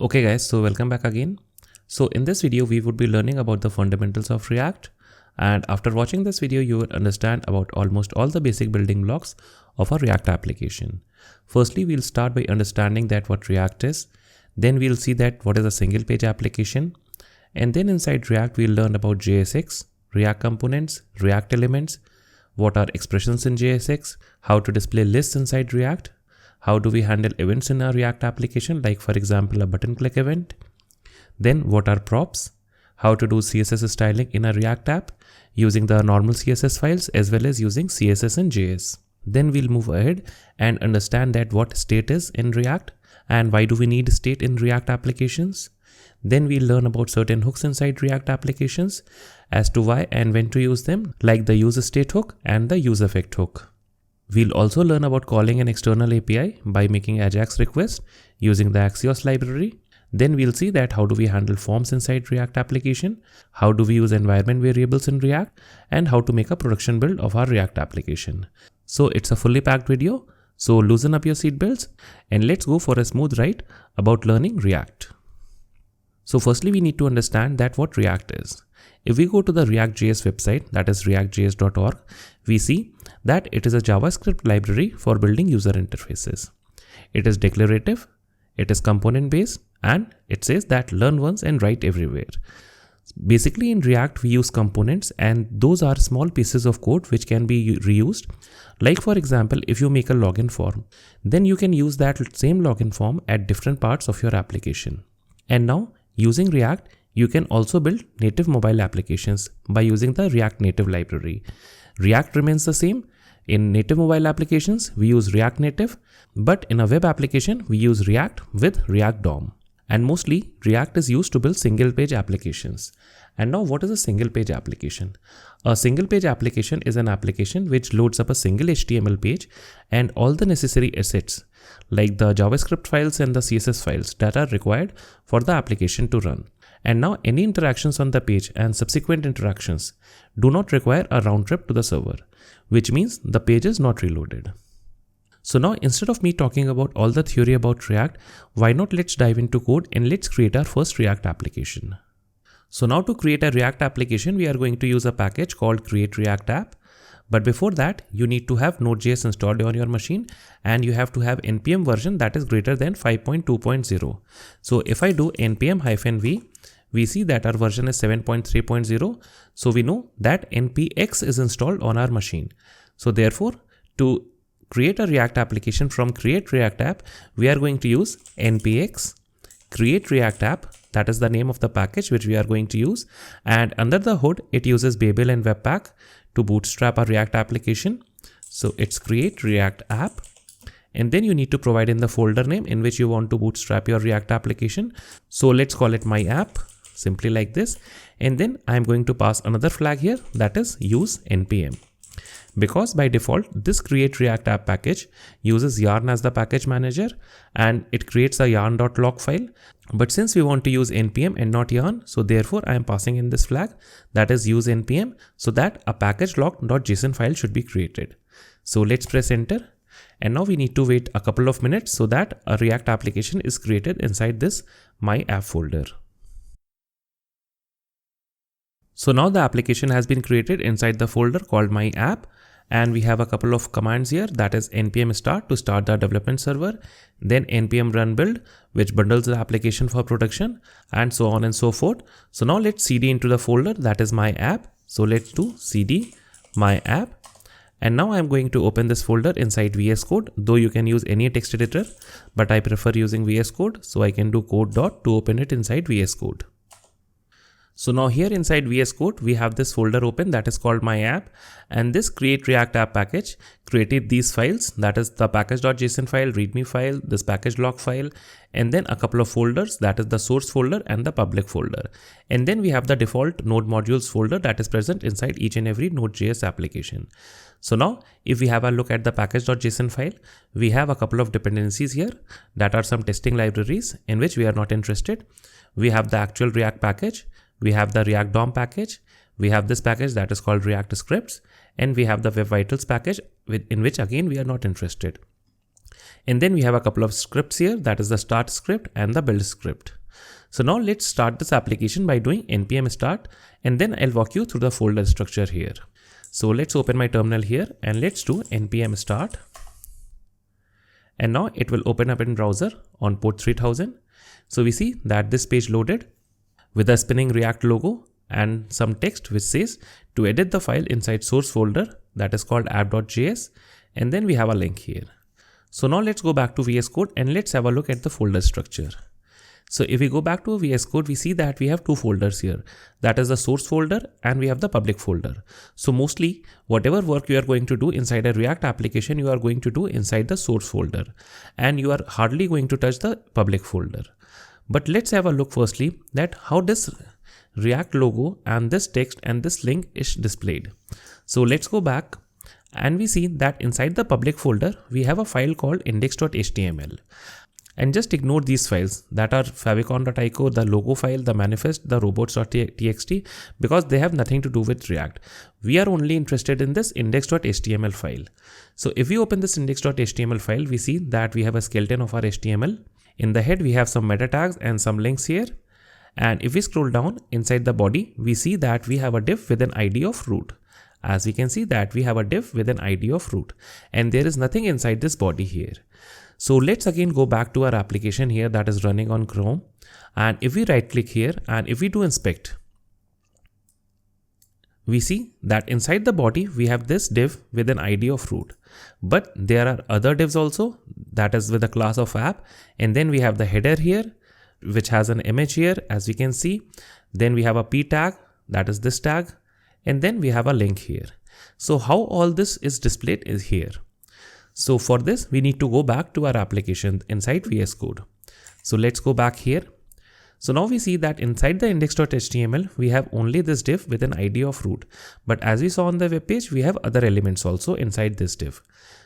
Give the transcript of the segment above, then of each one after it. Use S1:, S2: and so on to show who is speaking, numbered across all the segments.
S1: Okay guys, so welcome back again. So in this video, we would be learning about the fundamentals of React. And after watching this video, you will understand about almost all the basic building blocks of a React application. Firstly, we'll start by understanding that what React is. Then we'll see that what is a single page application. And then inside React, we'll learn about JSX, React components, React elements, what are expressions in JSX, how to display lists inside React, how do we handle events in a React application, like for example, a button click event. Then what are props, how to do CSS styling in a React app using the normal CSS files as well as using CSS-in-JS. Then we'll move ahead and understand that what state is in React and why do we need state in React applications. Then we'll learn about certain hooks inside React applications as to why and when to use them, like the useState hook and the useEffect hook. We'll also learn about calling an external API by making AJAX request using the Axios library. Then we'll see that how do we handle forms inside React application, how do we use environment variables in React, and how to make a production build of our React application. So it's a fully packed video. So loosen up your seatbelts and let's go for a smooth ride about learning React. So firstly, we need to understand that what React is. If we go to the ReactJS website, that is reactjs.org, we see that it is a JavaScript library for building user interfaces. It is declarative, it is component based, and it says that learn once and write everywhere. Basically in React, we use components and those are small pieces of code which can be reused. Like for example, if you make a login form, then you can use that same login form at different parts of your application. And now using React, you can also build native mobile applications by using the React Native library. React remains the same. In native mobile applications, we use React Native, but in a web application, we use React with React DOM. And mostly, React is used to build single page applications. And now what is a single page application? A single page application is an application which loads up a single HTML page and all the necessary assets, like the JavaScript files and the CSS files that are required for the application to run. And now any interactions on the page and subsequent interactions do not require a round trip to the server, which means the page is not reloaded. So now instead of me talking about all the theory about React, why not let's dive into code and let's create our first React application. So now to create a React application, we are going to use a package called create React app. But before that, you need to have Node.js installed on your machine and you have to have npm version that is greater than 5.2.0. So if I do npm-v, we see that our version is 7.3.0. So we know that npx is installed on our machine. So therefore, to create a React application from create React app, we are going to use npx create React app. That is the name of the package which we are going to use. And under the hood, it uses Babel and Webpack to bootstrap our React application. So it's create React app. And then you need to provide in the folder name in which you want to bootstrap your React application. So let's call it my app, simply like this. And then I'm going to pass another flag here, that is use npm. Because by default, this create React app package uses yarn as the package manager and it creates a yarn.log file. But since we want to use npm and not yarn, so therefore I am passing in this flag, that is use npm, so that a package log.json file should be created. So let's press enter. And now we need to wait a couple of minutes so that a React application is created inside this my app folder. So now the application has been created inside the folder called my app. And we have a couple of commands here, that is npm start to start the development server, then npm run build, which bundles the application for production, and so on and so forth. So now let's cd into the folder, that is my app. So let's do cd my app. And now I'm going to open this folder inside VS Code, though you can use any text editor, but I prefer using VS Code. So I can do code dot to open it inside VS Code. So now here inside VS Code, we have this folder open that is called my app, and this create React app package created these files, that is the package.json file, readme file, this package log file, and then a couple of folders, that is the source folder and the public folder. And then we have the default node modules folder that is present inside each and every Node.js application. So now if we have a look at the package.json file, we have a couple of dependencies here that are some testing libraries in which we are not interested. We have the actual React package. We have the React DOM package, we have this package that is called React Scripts, and we have the Web Vitals package in which again we are not interested. And then we have a couple of scripts here, that is the start script and the build script. So now let's start this application by doing npm start, and then I'll walk you through the folder structure here. So let's open my terminal here and let's do npm start. And now it will open up in browser on port 3000. So we see that this page loaded with a spinning React logo and some text which says to edit the file inside source folder, that is called app.js, and then we have a link here. So now let's go back to VS Code and let's have a look at the folder structure. So if we go back to VS Code, we see that we have two folders here. That is the source folder and we have the public folder. So mostly whatever work you are going to do inside a React application, you are going to do inside the source folder, and you are hardly going to touch the public folder. But let's have a look firstly that how this React logo and this text and this link is displayed. So let's go back and we see that inside the public folder, we have a file called index.html. And just ignore these files that are favicon.ico, the logo file, the manifest, the robots.txt, because they have nothing to do with React. We are only interested in this index.html file. So if we open this index.html file, we see that we have a skeleton of our HTML. In the head, we have some meta tags and some links here. And if we scroll down inside the body, we see that we have a div with an ID of root. As we can see that we have a div with an ID of root, and there is nothing inside this body here. So let's again go back to our application here that is running on Chrome. And if we right click here and if we do inspect, we see that inside the body, we have this div with an ID of root, but there are other divs also, that is with the class of app. And then we have the header here, which has an image here, as we can see. Then we have a p tag, that is this tag. And then we have a link here. So how all this is displayed is here. So for this, we need to go back to our application inside VS Code. So let's go back here. So now we see that inside the index.html, we have only this div with an ID of root. But as we saw on the web page, we have other elements also inside this div.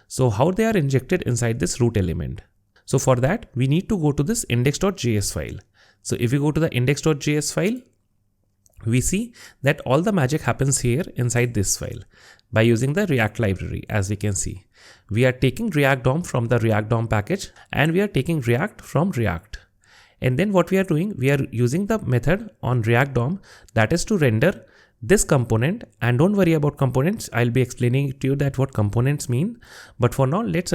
S1: So how they are injected inside this root element? So for that, we need to go to this index.js file. So if we go to the index.js file, we see that all the magic happens here inside this file by using the React library. As we can see, we are taking React DOM from the React DOM package and we are taking React from React. And then what we are doing, we are using the method on React DOM, that is to render this component. And don't worry about components, I'll be explaining to you that what components mean. But for now, let's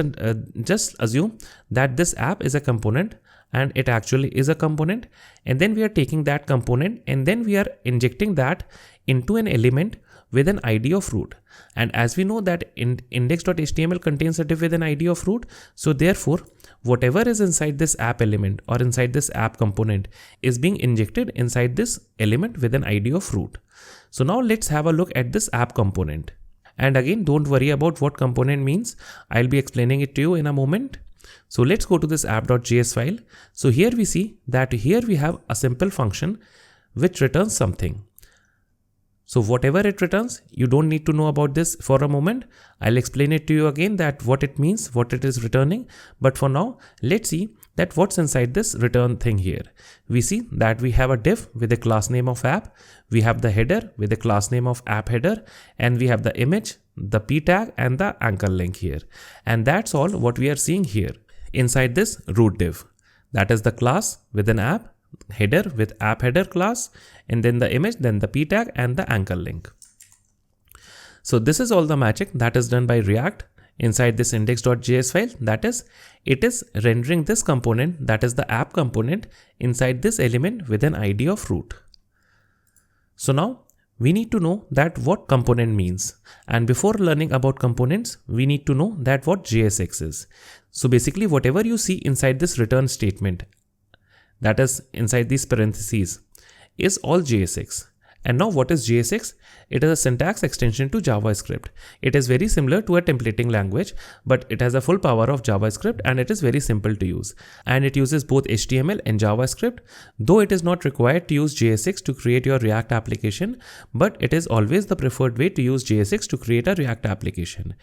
S1: just assume that this app is a component, and it actually is a component. And then we are taking that component and then we are injecting that into an element with an ID of root. And as we know that index.html contains a div with an ID of root, so therefore whatever is inside this app element or inside this app component is being injected inside this element with an ID of root. So now let's have a look at this app component. And again, don't worry about what component means, I'll be explaining it to you in a moment. So let's go to this app.js file. So here we see that here we have a simple function which returns something. So whatever it returns, you don't need to know about this for a moment. I'll explain it to you again that what it means, what it is returning. But for now, let's see that what's inside this return thing here. We see that we have a div with a class name of app. We have the header with a class name of app header, and we have the image, the p tag and the anchor link here. And that's all what we are seeing here inside this root div. That is the class with an app, header with app header class, and then the image, then the p tag and the anchor link. So this is all the magic that is done by React inside this index.js file. That is, it is rendering this component, that is the app component, inside this element with an ID of root. So now we need to know that what component means. And before learning about components, we need to know that what JSX is. So basically whatever you see inside this return statement, that is inside these parentheses, is all JSX. And now what is JSX? It is a syntax extension to JavaScript. It is very similar to a templating language, but it has a full power of JavaScript and it is very simple to use. And it uses both HTML and JavaScript, though it is not required to use JSX to create your React application, but it is always the preferred way to use JSX to create a React application.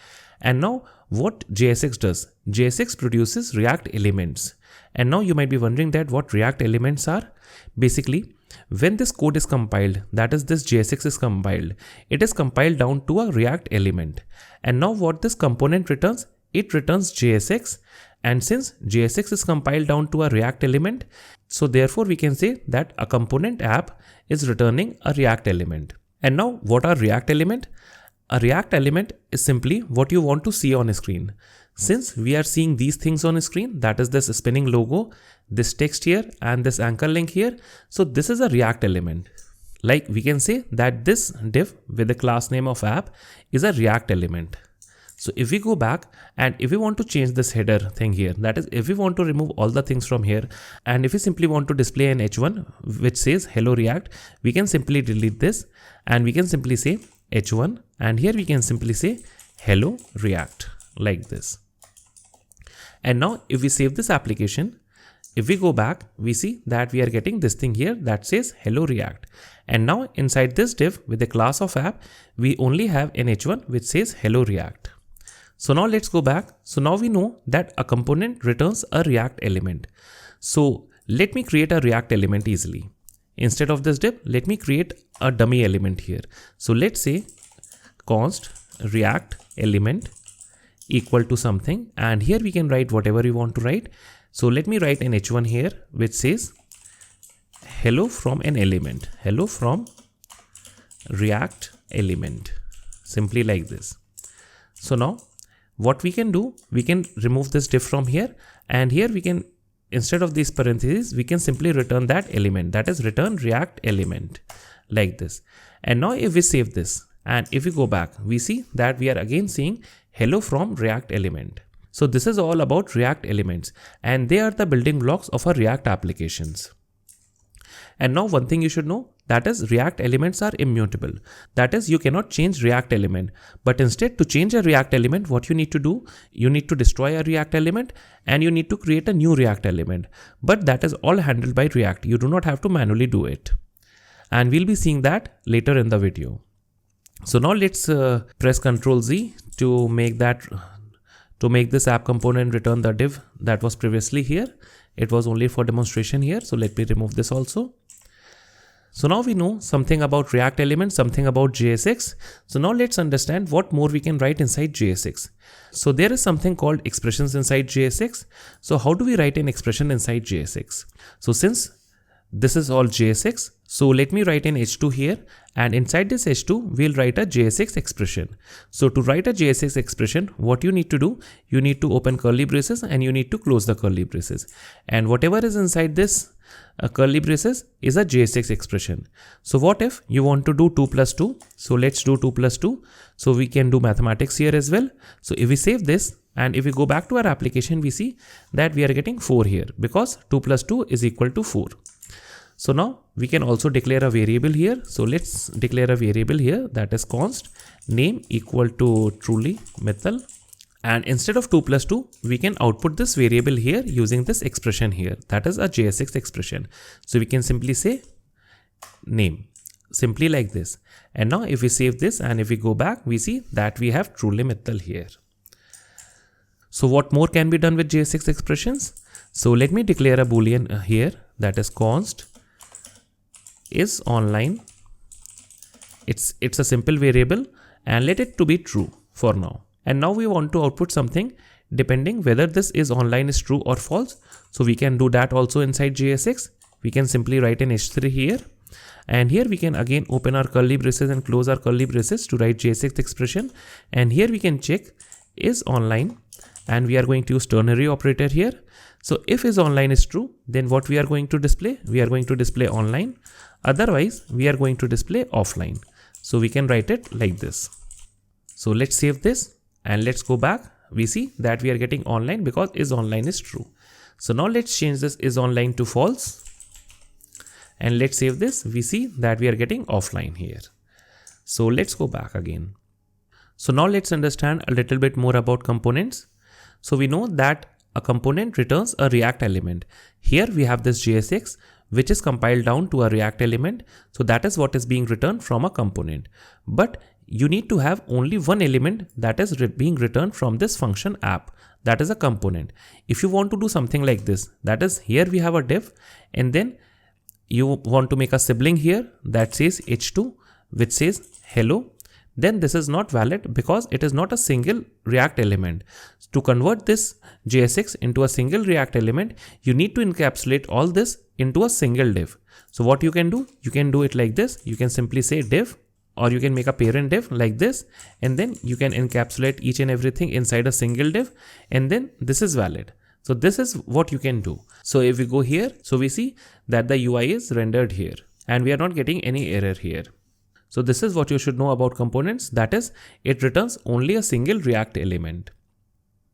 S1: And now what JSX does? JSX produces React elements. And now you might be wondering that what React elements are. Basically, when this code is compiled, that is this JSX is compiled, it is compiled down to a React element. And now what this component returns it returns JSX, and since JSX is compiled down to a React element, so therefore we can say that a component app is returning a React element. And now what are React element? A React element is simply what you want to see on a screen. Since we are seeing these things on a screen, that is this spinning logo, this text here and this anchor link here. So this is a React element. Like we can say that this div with the class name of app is a React element. So if we go back and if we want to change this header thing here, that is if we want to remove all the things from here, and if we simply want to display an h1 which says hello React, we can simply delete this and we can simply say h1, and here we can simply say hello React like this. And now if we save this application, if we go back, we see that we are getting this thing here that says hello React. And now inside this div with the class of app, we only have an h1 which says hello React. So now let's go back. So now we know that a component returns a React element. So let me create a React element easily. Instead of this div, let me create a dummy element here. So let's say const React element equal to something, and here we can write whatever you want to write. So let me write an h1 here which says hello from an element, hello from React element, simply like this. So now what we can do, we can remove this div from here, and here we can, instead of these parentheses, we can simply return that element, that is return React element like this. And now if we save this and if we go back, we see that we are again seeing hello from React element. So this is all about React elements, and they are the building blocks of our React applications. And now one thing you should know, that is React elements are immutable. That is, you cannot change React element, but instead to change a React element, what you need to do, you need to destroy a React element and you need to create a new React element. But that is all handled by React. You do not have to manually do it. And we'll be seeing that later in the video. So now let's press Ctrl Z to make this app component return the div that was previously here. It was only for demonstration here. So let me remove this also. So now we know something about React elements, something about JSX. So now let's understand what more we can write inside JSX. So there is something called expressions inside JSX. So how do we write an expression inside JSX? So since this is all JSX, so let me write an h2 here, and inside this h2 we'll write a JSX expression. So to write a JSX expression, what you need to do, you need to open curly braces and you need to close the curly braces, and whatever is inside this curly braces is a JSX expression. So what if you want to do 2 plus 2? So let's do 2 plus 2. So we can do mathematics here as well. So if we save this and if we go back to our application, we see that we are getting 4 here because 2 plus 2 is equal to 4. So now we can also declare a variable here. So let's declare a variable here, that is const name equal to truly Mithal. And instead of 2 plus 2, we can output this variable here using this expression here, that is a JSX expression. So we can simply say name, simply like this. And now if we save this and if we go back, we see that we have truly Mithal here. So what more can be done with JSX expressions? So let me declare a boolean here, that is const is online. It's a simple variable and let it to be true for now. And now we want to output something depending whether this is online is true or false. So we can do that also inside JSX. We can simply write an h3 here, and here we can again open our curly braces and close our curly braces to write JSX expression. And here we can check is online, and we are going to use ternary operator here. So if is online is true, then what we are going to display? We are going to display online. Otherwise, we are going to display offline. So we can write it like this. So let's save this and let's go back. We see that we are getting online because is online is true. So now let's change this is online to false. And let's save this. We see that we are getting offline here. So let's go back again. So now let's understand a little bit more about components. So we know that a component returns a React element. Here we have this JSX, which is compiled down to a React element. So that is what is being returned from a component. But you need to have only one element that is being returned from this function app. That is a component. If you want to do something like this, that is here we have a div, and then you want to make a sibling here that says h2, which says hello. then this is not valid because it is not a single React element. To convert this JSX into a single React element, you need to encapsulate all this into a single div. So what you can do it like this. You can simply say div, or you can make a parent div like this, and then you can encapsulate each and everything inside a single div, and then this is valid. So this is what you can do. So if we go here, so we see that the UI is rendered here and we are not getting any error here. So this is what you should know about components, that is, it returns only a single React element.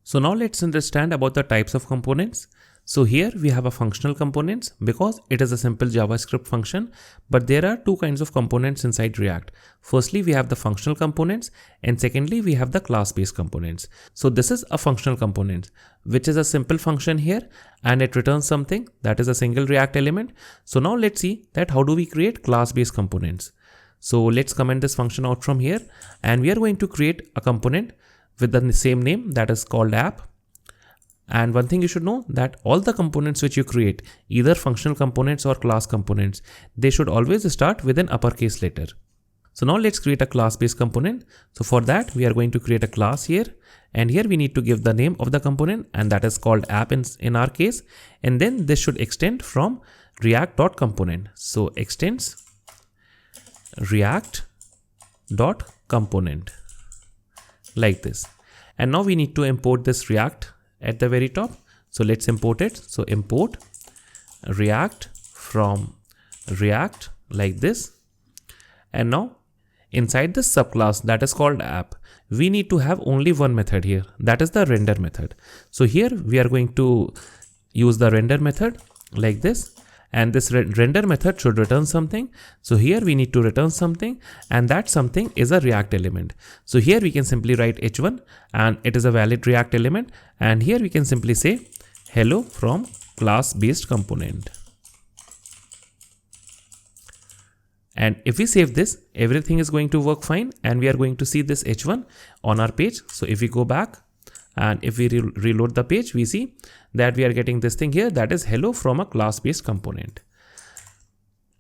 S1: So now let's understand about the types of components. So here we have a functional components because it is a simple JavaScript function, but there are two kinds of components inside React. Firstly, we have the functional components, and secondly, we have the class-based components. So this is a functional component, which is a simple function here, and it returns something that is a single React element. So now let's see that how do we create class-based components. So let's comment this function out from here, and we are going to create a component with the same name, that is called app. And one thing you should know, that all the components which you create, either functional components or class components, they should always start with an uppercase letter. So now let's create a class-based component. So for that, we are going to create a class here, and here we need to give the name of the component, and that is called app in our case. And then this should extend from react.component. So extends react.component like this. And now we need to import this React at the very top. So let's import it. So import React from React like this. And now inside this subclass that is called app, we need to have only one method here, that is the render method. So here we are going to use the render method like this, and this render method should return something. So here we need to return something, and that something is a React element. So here we can simply write h1, and it is a valid React element, and here we can simply say hello from class-based component. And if we save this, everything is going to work fine, and we are going to see this h1 on our page. So if we go back and if we reload the page, we see that we are getting this thing here, that is hello from a class-based component.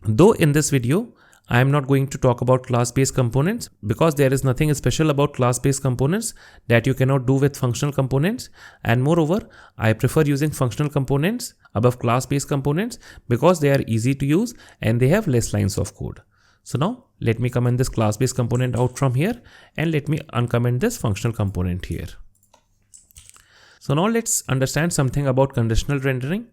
S1: Though in this video, I am not going to talk about class-based components because there is nothing special about class-based components that you cannot do with functional components. And moreover, I prefer using functional components above class-based components because they are easy to use and they have less lines of code. So now let me comment this class-based component out from here, and let me uncomment this functional component here. So now let's understand something about conditional rendering.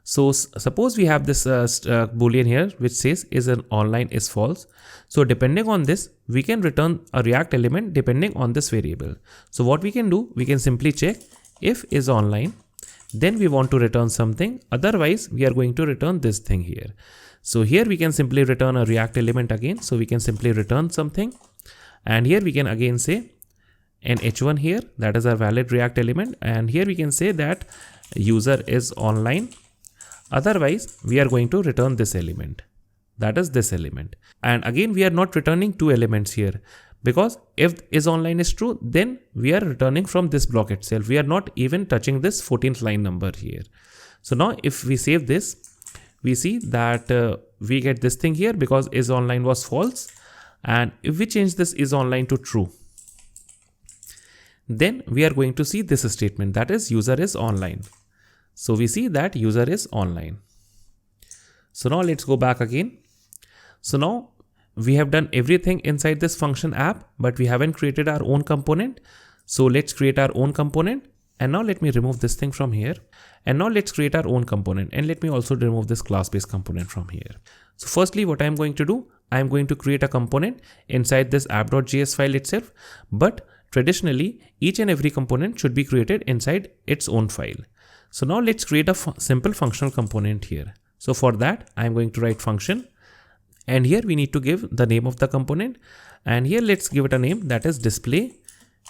S1: So suppose we have this boolean here which says is online is false. So depending on this, we can return a React element depending on this variable. So what we can do, we can simply check if is online, then we want to return something, otherwise we are going to return this thing here. So here we can simply return a React element again. So we can simply return something, and here we can again say an h1 here, that is a valid React element, and here we can say that user is online, otherwise we are going to return this element, that is this element. And again we are not returning two elements here, because if is online is true, then we are returning from this block itself. We are not even touching this 14th line number here. So now if we save this, we see that we get this thing here because is online was false, and if we change this is online to true, then we are going to see this statement, that is user is online. So we see that user is online. So now let's go back again. So now we have done everything inside this function app, but we haven't created our own component. So let's create our own component. And now let me remove this thing from here. And now let's create our own component. And let me also remove this class-based component from here. So firstly, what I'm going to do, I'm going to create a component inside this app.js file itself. But traditionally, each and every component should be created inside its own file. So now let's create a simple functional component here. So for that, I'm going to write function. And here we need to give the name of the component. And here let's give it a name, that is display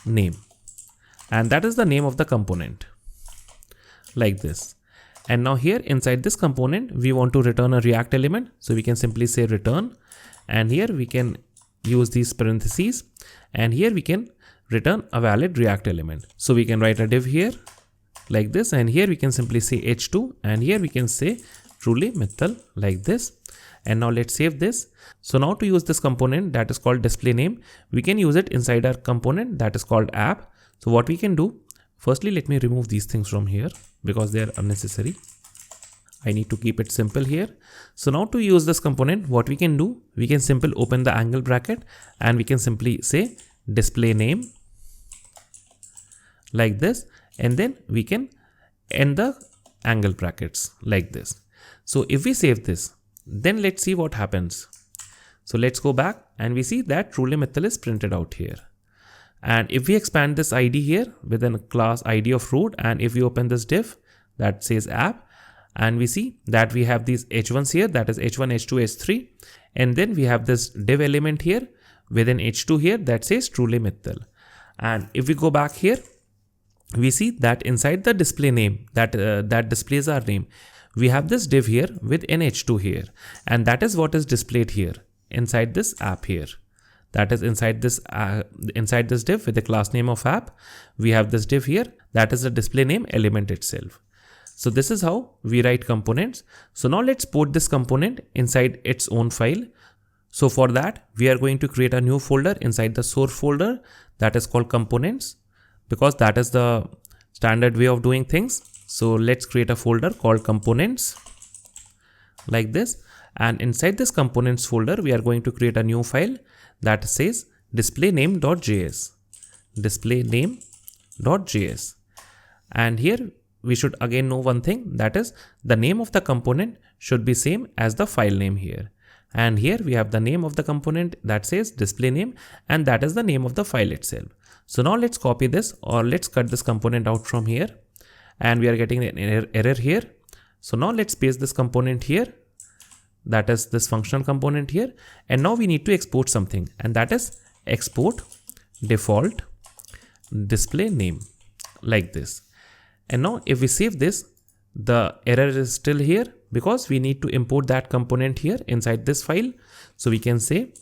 S1: name. And that is the name of the component like this. And now here inside this component, we want to return a React element. So we can simply say return. And here we can use these parentheses. And here we can return a valid React element. So we can write a div here like this. And here we can simply say h2. And here we can say truly Mittal like this. And now let's save this. So now to use this component that is called display name, we can use it inside our component that is called app. So what we can do, firstly, let me remove these things from here because they are unnecessary. I need to keep it simple here. So now to use this component, what we can do, we can simply open the angle bracket and we can simply say display name like this. And then we can end the angle brackets like this. So if we save this, then let's see what happens. So let's go back and we see that truly Mittal is printed out here. And if we expand this ID here within a class ID of root, and if we open this div that says app, and we see that we have these h1s here, that is h1, h2, h3, and then we have this div element here within h2 here that says truly Mittal. And if we go back here, we see that inside the display name that displays our name, we have this div here with an h2 here, and that is what is displayed here inside this app here. That is inside this div with the class name of app, we have this div here that is the display name element itself. So this is how we write components. So now let's put this component inside its own file. So for that, we are going to create a new folder inside the source folder that is called components, because that is the standard way of doing things. So let's create a folder called components like this. And inside this components folder, we are going to create a new file that says displayname.js, displayname.js. And here we should again know one thing, that is the name of the component should be same as the file name here. And here we have the name of the component that says display name, and that is the name of the file itself. So now let's copy this, or let's cut this component out from here, and we are getting an error here. So now let's paste this component here, that is this functional component here. And now we need to export something, and that is export default display name like this. And now if we save this, the error is still here because we need to import that component here inside this file. So we can say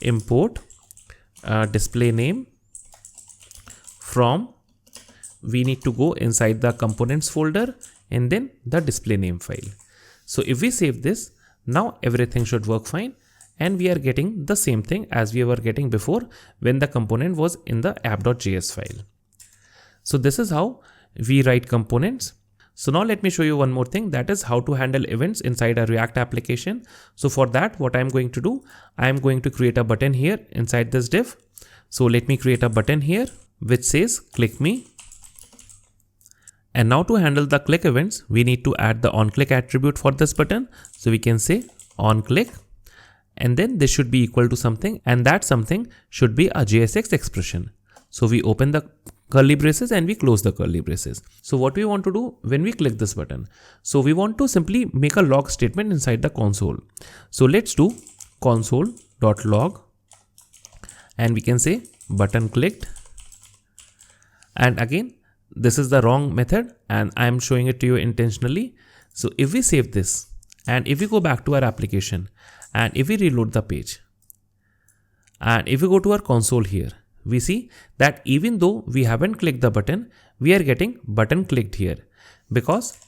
S1: import display name from, we need to go inside the components folder and then the display name file. So if we save this, now everything should work fine, and we are getting the same thing as we were getting before when the component was in the app.js file. So this is how we write components. So now let me show you one more thing, that is how to handle events inside a React application. So for that, what I'm going to do, I'm going to create a button here inside this div. So let me create a button here which says click me. And now to handle the click events, we need to add the onClick attribute for this button. So we can say onClick, and then this should be equal to something, and that something should be a JSX expression. So we open the curly braces and we close the curly braces. So what we want to do when we click this button, so we want to simply make a log statement inside the console. So let's do console.log, and we can say button clicked. And again, this is the wrong method and I am showing it to you intentionally. So if we save this and if we go back to our application and if we reload the page and if we go to our console here, we see that even though we haven't clicked the button, we are getting button clicked here because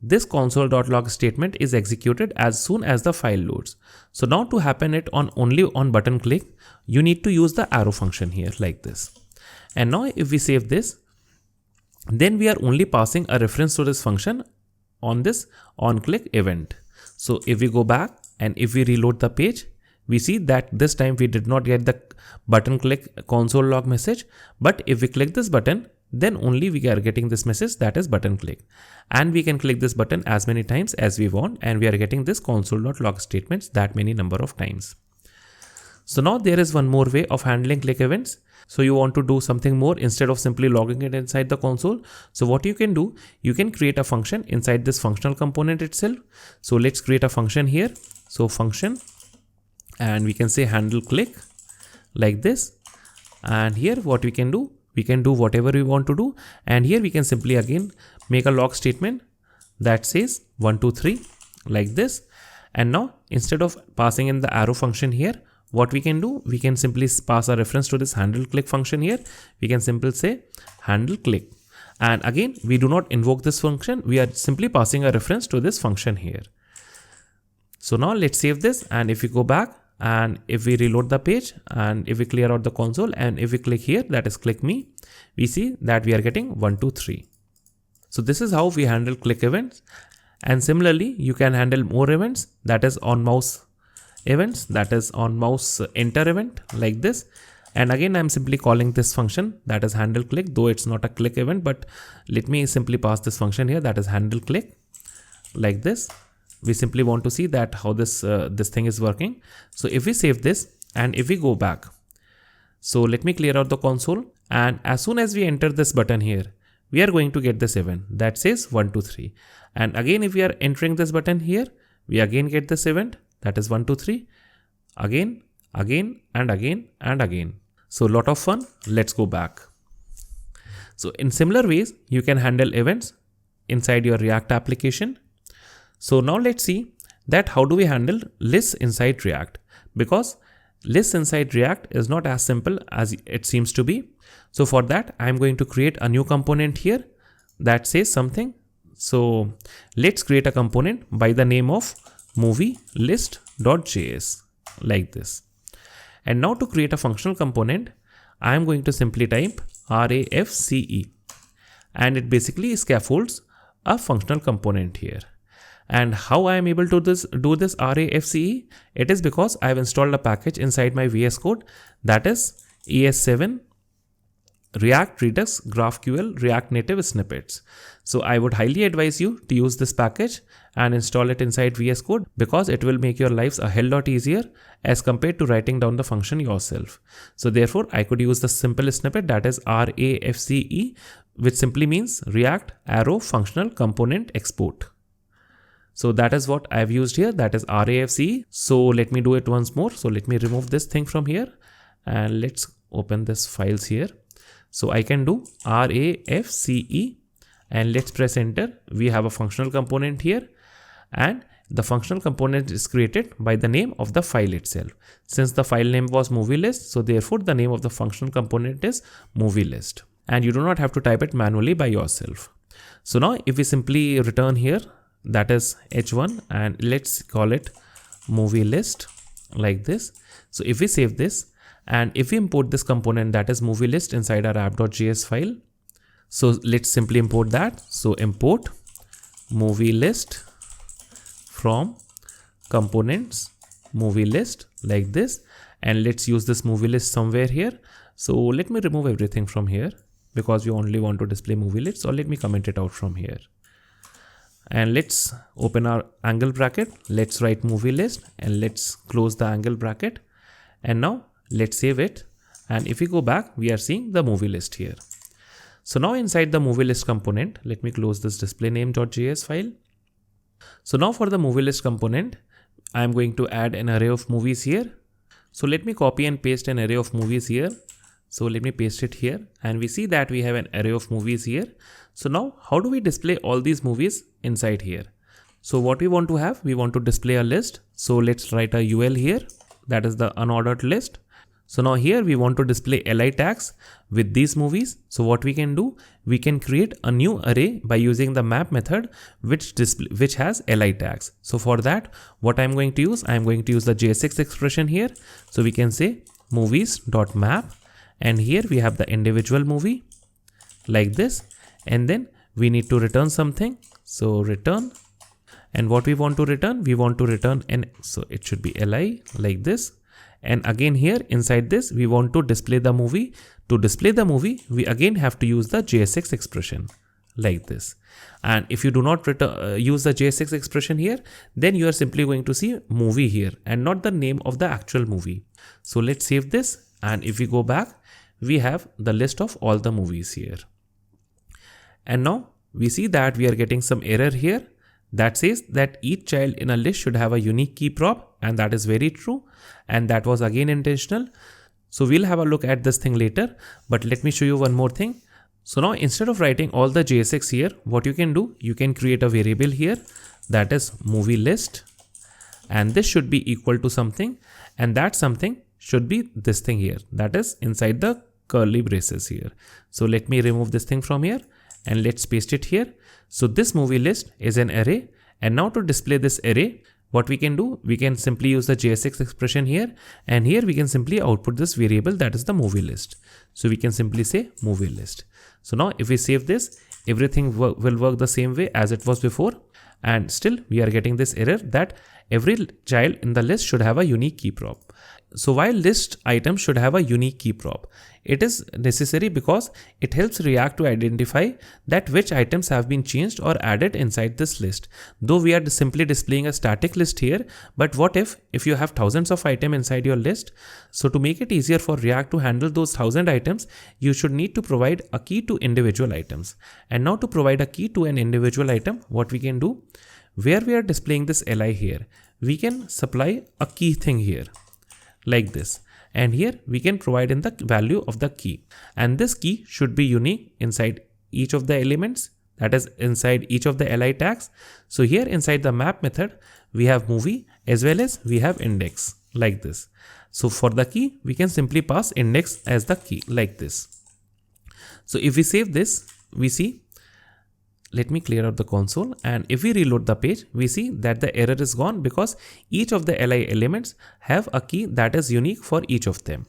S1: this console.log statement is executed as soon as the file loads. So now to happen it only on button click, you need to use the arrow function here like this. And now if we save this, then we are only passing a reference to this function on this onClick event. So if we go back and if we reload the page, we see that this time we did not get the button click console log message, but if we click this button, then only we are getting this message that is button click. And we can click this button as many times as we want, and we are getting this console.log statements that many number of times. So now there is one more way of handling click events. So you want to do something more instead of simply logging it inside the console. So what you can do, you can create a function inside this functional component itself. So let's create a function here. So function, and we can say handle click like this. And here what we can do whatever we want to do. And here we can simply again make a log statement that says 1, 2, 3 like this. And now instead of passing in the arrow function here, what we can do, we can simply pass a reference to this handle click function here. We can simply say handle click. And again, we do not invoke this function. We are simply passing a reference to this function here. So now let's save this, and if we go back and if we reload the page and if we clear out the console and if we click here, that is click me, we see that we are getting 1, 2, 3. So this is how we handle click events. And similarly, you can handle more events, that is on mouse events, that is on mouse enter event like this. And again, I'm simply calling this function that is handle click, though it's not a click event, but let me simply pass this function here that is handle click like this. We simply want to see that how this thing is working. So if we save this and if we go back, so let me clear out the console, and as soon as we enter this button here, we are going to get this event that says 1, 2, 3. And again, if we are entering this button here, we again get this event that is 1, 2, 3, again, and again. So a lot of fun. Let's go back. So in similar ways, you can handle events inside your React application. So now let's see that how do we handle lists inside React, because lists inside React is not as simple as it seems to be. So for that, I'm going to create a new component here that says something. So let's create a component by the name of movie_list.js like this. And now to create a functional component, I'm going to simply type RAFCE, and it basically scaffolds a functional component here. And how I am able to do this RAFCE? It is because I have installed a package inside my VS Code that is ES7 React Redux GraphQL React Native Snippets. So I would highly advise you to use this package and install it inside VS Code, because it will make your lives a hell lot easier as compared to writing down the function yourself. So therefore, I could use the simple snippet that is RAFCE, which simply means React Arrow Functional Component Export. So that is what I've used here, that is RAFCE. So let me do it once more. So let me remove this thing from here and let's open this files here. So I can do RAFCE and let's press enter. We have a functional component here, and the functional component is created by the name of the file itself. Since the file name was movie list, so therefore the name of the functional component is movie list, and you do not have to type it manually by yourself. So now if we simply return here, that is h1, and let's call it movie list like this. So if we save this and if we import this component that is movie list inside our app.js file, so let's simply import that. So import movie list from components movie list like this, and let's use this movie list somewhere here. So let me remove everything from here because we only want to display movie list, or let me comment it out from here. And let's open our angle bracket, let's write movie list and let's close the angle bracket, and now let's save it. And if we go back, we are seeing the movie list here. So now inside the movie list component, let me close this display name.js file. So now for the movie list component, I am going to add an array of movies here. So let me copy and paste an array of movies here. So let me paste it here, and we see that we have an array of movies here. So now how do we display all these movies inside here? So what we want to have, we want to display a list. So let's write a UL here, that is the unordered list. So now here we want to display li tags with these movies. So what we can do, we can create a new array by using the map method which has li tags. So for that, what I'm going to use, I'm going to use the JSX expression here. So we can say movies.map, and here we have the individual movie like this, and then we need to return something. So return, and what we want to return, we want to return n, so it should be li like this. And again here inside this, we want to display the movie. To display the movie, we again have to use the JSX expression like this. And if you do not use the JSX expression here, then you are simply going to see movie here and not the name of the actual movie. So let's save this, and if we go back, we have the list of all the movies here. And now we see that we are getting some error here that says that each child in a list should have a unique key prop, and that is very true, and that was again intentional. So we'll have a look at this thing later, but let me show you one more thing. So now instead of writing all the JSX here, what you can do, you can create a variable here that is movie list, and this should be equal to something, and that something should be this thing here, that is inside the curly braces here. So let me remove this thing from here and let's paste it here. So this movie list is an array, and now to display this array, what we can do, we can simply use the JSX expression here, and here we can simply output this variable that is the movie list. So we can simply say movie list. So now if we save this, everything will work the same way as it was before, and still we are getting this error that every child in the list should have a unique key prop. So while list items should have a unique key prop, it is necessary because it helps React to identify that which items have been changed or added inside this list. Though we are simply displaying a static list here, but what if you have thousands of items inside your list? So to make it easier for React to handle those 1000 items, you should need to provide a key to individual items. And now to provide a key to an individual item, what we can do, where we are displaying this li here, we can supply a key thing here like this, and here we can provide in the value of the key, and this key should be unique inside each of the elements, that is inside each of the li tags. So here inside the map method we have movie as well as we have index like this. So for the key we can simply pass index as the key like this. So if we save this, we see, let me clear out the console, and if we reload the page, we see that the error is gone because each of the li elements have a key that is unique for each of them.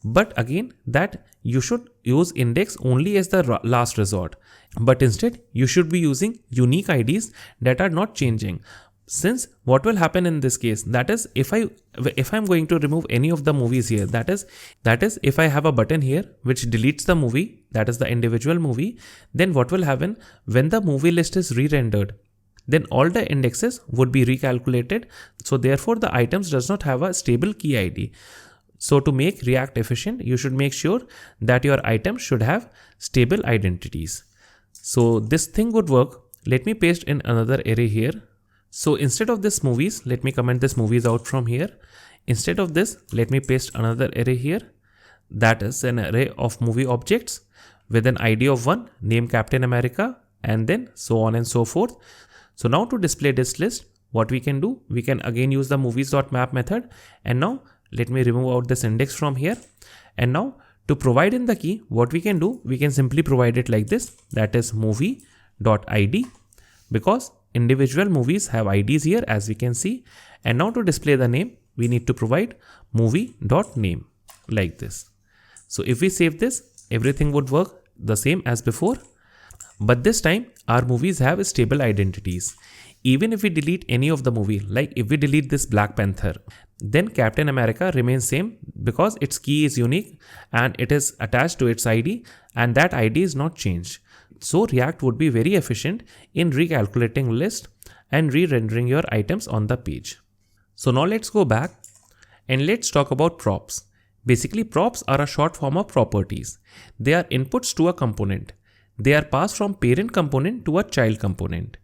S1: But again, that you should use index only as the last resort, but instead you should be using unique IDs that are not changing. Since what will happen in this case, that is if I'm going to remove any of the movies here, that is if I have a button here which deletes the movie, that is the individual movie, then what will happen when the movie list is re-rendered, then all the indexes would be recalculated. So therefore the items does not have a stable key ID. So to make React efficient, you should make sure that your items should have stable identities. So this thing would work. Let me paste in another array here. So instead of this movies, let me comment this movies out from here. Instead of this, let me paste another array here. That is an array of movie objects with an ID of 1, name Captain America, and then so on and so forth. So now to display this list, what we can do, we can again use the movies.map method. And now let me remove out this index from here. And now to provide in the key, what we can do, we can simply provide it like this, that is movie.id, because individual movies have IDs here as we can see. And now to display the name, we need to provide movie.name like this. So if we save this, everything would work the same as before, but this time our movies have stable identities. Even if we delete any of the movie, like if we delete this Black Panther, then Captain America remains same because its key is unique and it is attached to its ID, and that ID is not changed. So React would be very efficient in recalculating list and re-rendering your items on the page. So now let's go back and let's talk about props. Basically, props are a short form of properties. They are inputs to a component. They are passed from parent component to a child component.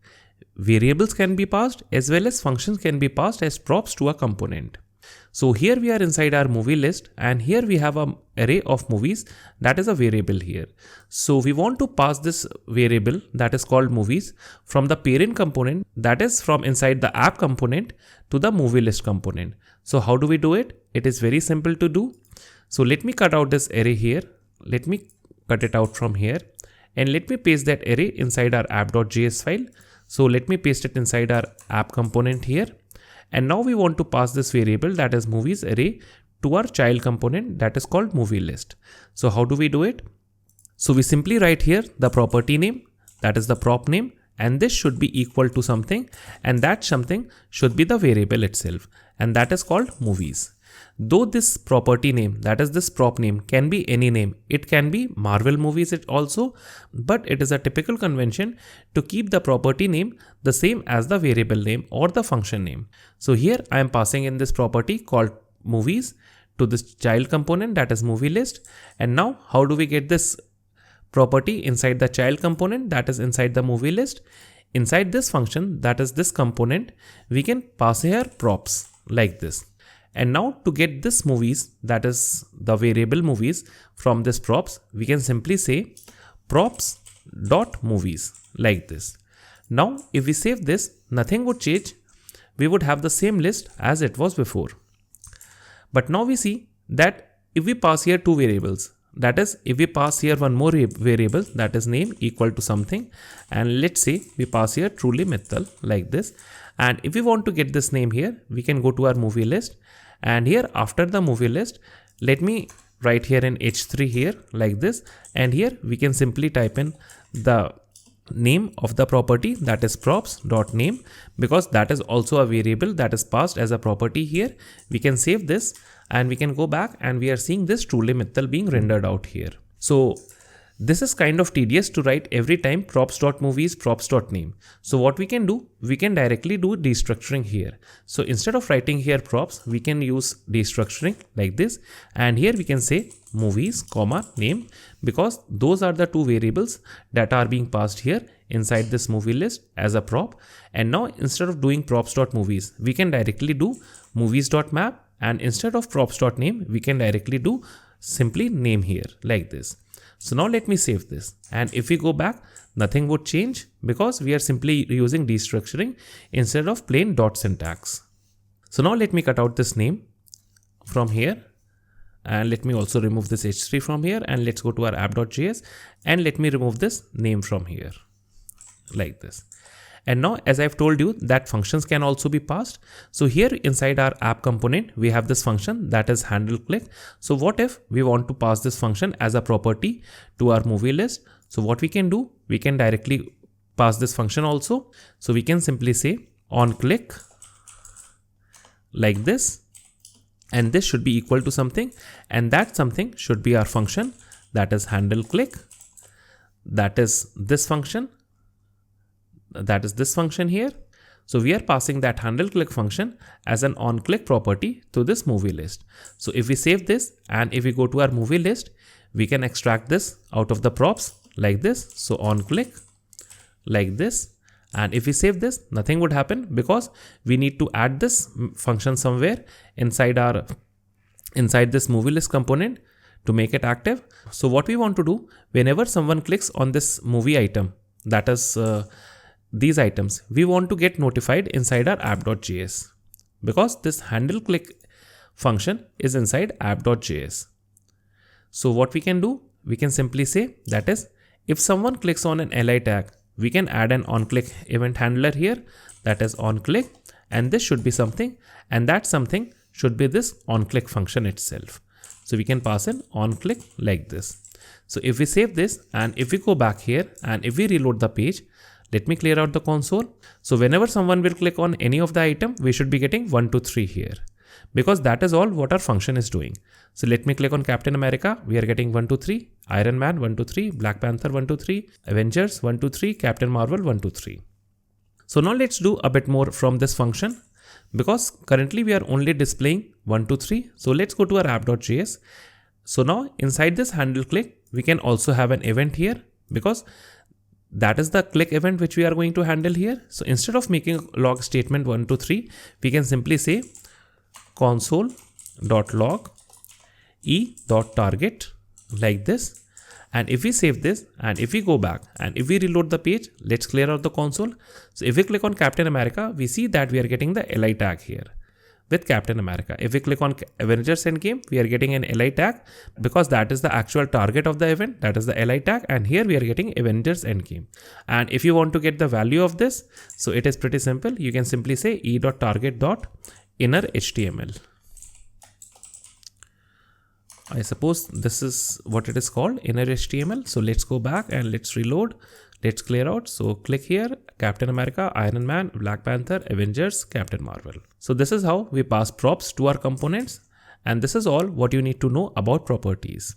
S1: Variables can be passed as well as functions can be passed as props to a component. So here we are inside our movie list, and here we have an array of movies that is a variable here. So we want to pass this variable that is called movies from the parent component, that is from inside the app component, to the movie list component. So how do we do it? It is very simple to do. So let me cut out this array here. Let me cut it out from here, and let me paste that array inside our app.js file. So let me paste it inside our app component here. And now we want to pass this variable that is movies array to our child component that is called movie list. So how do we do it? So we simply write here the property name, that is the prop name, and this should be equal to something, and that something should be the variable itself, and that is called movies. Though this property name, that is this prop name, can be any name, it can be Marvel movies also, but it is a typical convention to keep the property name the same as the variable name or the function name. So here I am passing in this property called movies to this child component that is movie list. And now how do we get this property inside the child component that is inside the movie list? Inside this function, that is this component, we can pass here props like this. And now to get this movies, that is the variable movies from this props, we can simply say props.movies like this. Now if we save this, nothing would change. We would have the same list as it was before. But now we see that if we pass here two variables, that is if we pass here one more variable that is name equal to something, and let's say we pass here truly Mittal like this, And if we want to get this name here, we can go to our movie list, and here after the movie list, let me write here in H3 here like this, and here we can simply type in the name of the property, that is props.name, because that is also a variable that is passed as a property here. We can save this and we can go back, and we are seeing this truly method being rendered out here. So this is kind of tedious to write every time props.movies props.name. So what we can do, we can directly do destructuring here. So instead of writing here props, we can use destructuring like this, and here we can say movies comma name, because those are the two variables that are being passed here inside this movie list as a prop. And now instead of doing props.movies, we can directly do movies.map, and instead of props.name, we can directly do simply name here like this. So now let me save this, and if we go back, nothing would change because we are simply using destructuring instead of plain dot syntax. So now let me cut out this name from here, and let me also remove this h3 from here, and let's go to our app.js, and let me remove this name from here like this. And now, as I've told you, that functions can also be passed. So here inside our app component, we have this function that is handle click. So what if we want to pass this function as a property to our movie list? So what we can do, we can directly pass this function also. So we can simply say on click like this, and this should be equal to something, and that something should be our function that is handle click. That is this function. That is this function here. So we are passing that handle click function as an on click property to this movie list. So if we save this and if we go to our movie list, we can extract this out of the props like this. So on click like this. And if we save this, nothing would happen because we need to add this function somewhere inside this movie list component to make it active. So what we want to do, whenever someone clicks on this movie item, that is these items, we want to get notified inside our app.js, because this handle click function is inside app.js. So what we can do, we can simply say that is, if someone clicks on an li tag, we can add an on click event handler here, that is on click, and this should be something, and that something should be this on click function itself. So we can pass in on click like this. So if we save this and if we go back here and if we reload the page, let me clear out the console. So whenever someone will click on any of the item, we should be getting 1, 2, 3 here, because that is all what our function is doing. So let me click on Captain America. We are getting 1, 2, 3, Iron Man 1, 2, 3, Black Panther 1, 2, 3, Avengers 1, 2, 3, Captain Marvel 1, 2, 3. So now let's do a bit more from this function, because currently we are only displaying 1, 2, 3. So let's go to our app.js. So now inside this handle click, we can also have an event here, because that is the click event which we are going to handle here. So instead of making log statement 1, 2, 3, we can simply say console.log e.target like this. And if we save this and if we go back and if we reload the page, let's clear out the console. So if we click on Captain America, we see that we are getting the li tag here with Captain America. If we click on Avengers Endgame, we are getting an li tag because that is the actual target of the event, that is the li tag, and here we are getting Avengers Endgame. And if you want to get the value of this, so it is pretty simple. You can simply say e.target.innerHTML. I suppose this is what it is called, innerHTML. So let's go back and let's reload. Let's clear out. So click here, Captain America, Iron Man, Black Panther, Avengers, Captain Marvel. So this is how we pass props to our components. And this is all what you need to know about properties.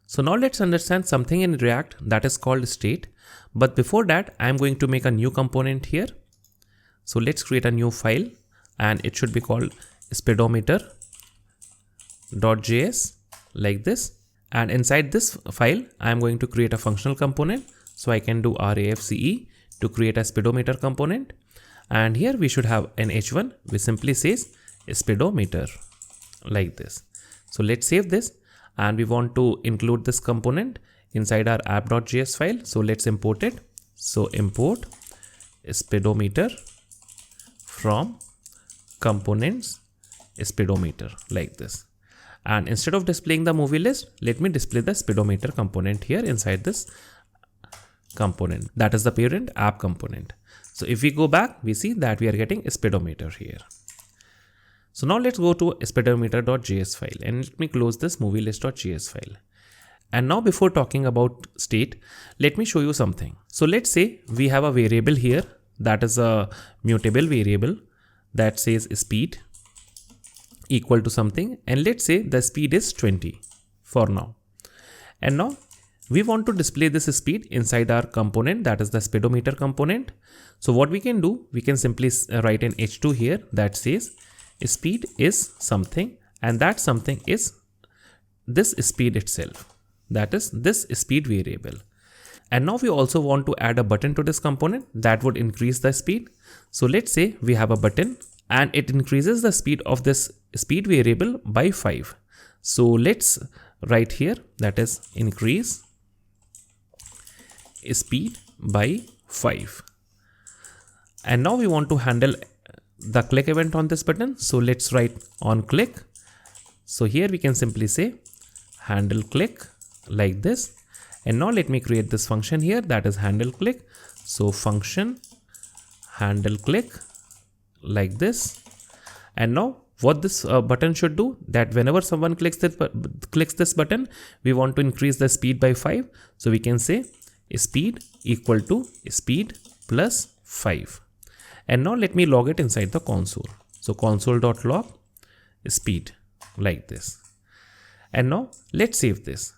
S1: So now let's understand something in React that is called state. But before that, I'm going to make a new component here. So let's create a new file and it should be called speedometer.js like this. And inside this file, I'm going to create a functional component. So I can do RAFCE to create a speedometer component. And here we should have an h1 which simply says speedometer like this. So let's save this and we want to include this component inside our app.js file. So let's import it. So import speedometer from components speedometer like this. And instead of displaying the movie list, let me display the speedometer component here inside this component. That is the parent app component. So if we go back, we see that we are getting a speedometer here. So now let's go to speedometer.js file and let me close this movie list.js file. And now before talking about state, let me show you something. So let's say we have a variable here that is a mutable variable that says speed equal to something, and let's say the speed is 20 for now. And now we want to display this speed inside our component, that is the speedometer component. So what we can do, we can simply write an h2 here that says speed is something, and that something is this speed itself, that is this speed variable. And now we also want to add a button to this component that would increase the speed. So let's say we have a button and it increases the speed of this speed variable by 5. So let's write here that is increase speed by 5. And now we want to handle the click event on this button. So let's write on click. So here we can simply say handle click like this. And now let me create this function here that is handle click. So function handle click like this. And now what this button should do, that whenever someone clicks this button, we want to increase the speed by 5. So we can say speed equal to speed plus 5. And now let me log it inside the console. So console.log speed like this. And now let's save this.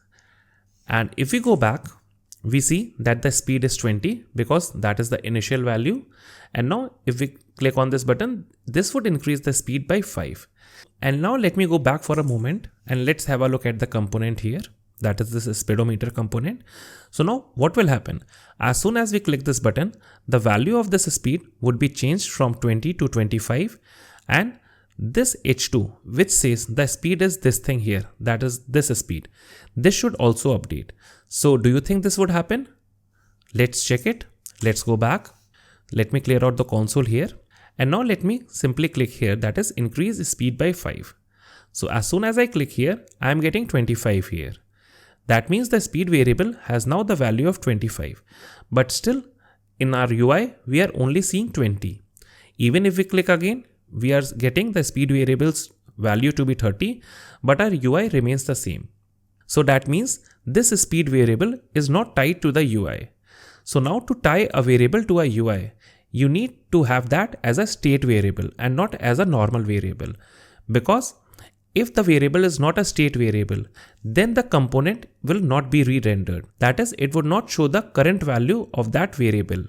S1: And if we go back, we see that the speed is 20 because that is the initial value. And now if we click on this button, this would increase the speed by 5. And now let me go back for a moment and let's have a look at the component here. That is this speedometer component. So now what will happen? As soon as we click this button, the value of this speed would be changed from 20 to 25. And this h2, which says the speed is this thing here, that is this speed, this should also update. So do you think this would happen? Let's check it. Let's go back. Let me clear out the console here. And now let me simply click here, that is increase speed by 5. So as soon as I click here, I am getting 25 here. That means the speed variable has now the value of 25. But still in our UI, we are only seeing 20. Even if we click again, we are getting the speed variable's value to be 30, but our UI remains the same. So that means this speed variable is not tied to the UI. So now to tie a variable to a UI, you need to have that as a state variable and not as a normal variable. Because if the variable is not a state variable, then the component will not be re-rendered. That is, it would not show the current value of that variable.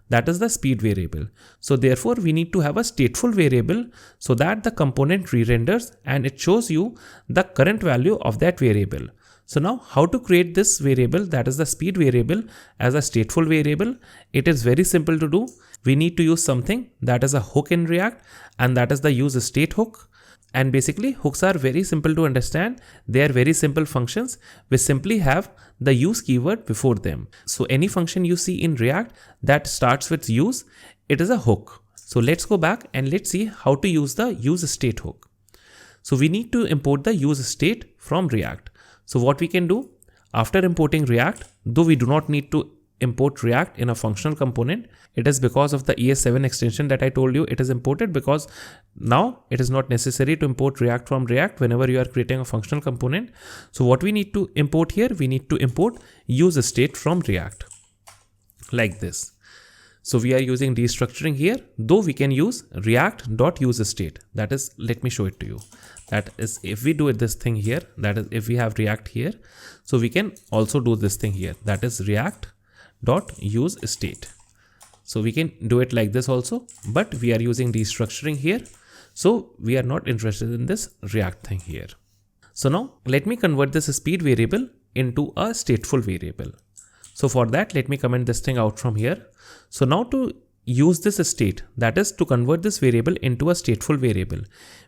S1: That is the speed variable. So therefore we need to have a stateful variable so that the component re-renders and it shows you the current value of that variable. So now how to create this variable, that is the speed variable, as a stateful variable? It is very simple to do. We need to use something that is a hook in React, and that is the useState hook. And basically hooks are very simple to understand. They are very simple functions which simply have the use keyword before them. So any function you see in React that starts with use, it is a hook. So let's go back and let's see how to use the useState hook. So we need to import the useState from React. So what we can do after importing React, though we do not need to import React in a functional component, it is because of the ES7 extension that I told you it is imported, because now it is not necessary to import React from React whenever you are creating a functional component. So what we need to import here, we need to import useState from React like this. So we are using destructuring here, though we can use react.useState. That is, let me show it to you. That is, if we do this thing here, that is, if we have React here, so we can also do this thing here, that is react.useState. So we can do it like this also, but we are using destructuring here. So we are not interested in this React thing here. So now let me convert this speed variable into a stateful variable. So for that, let me comment this thing out from here. So now to use this state, that is to convert this variable into a stateful variable,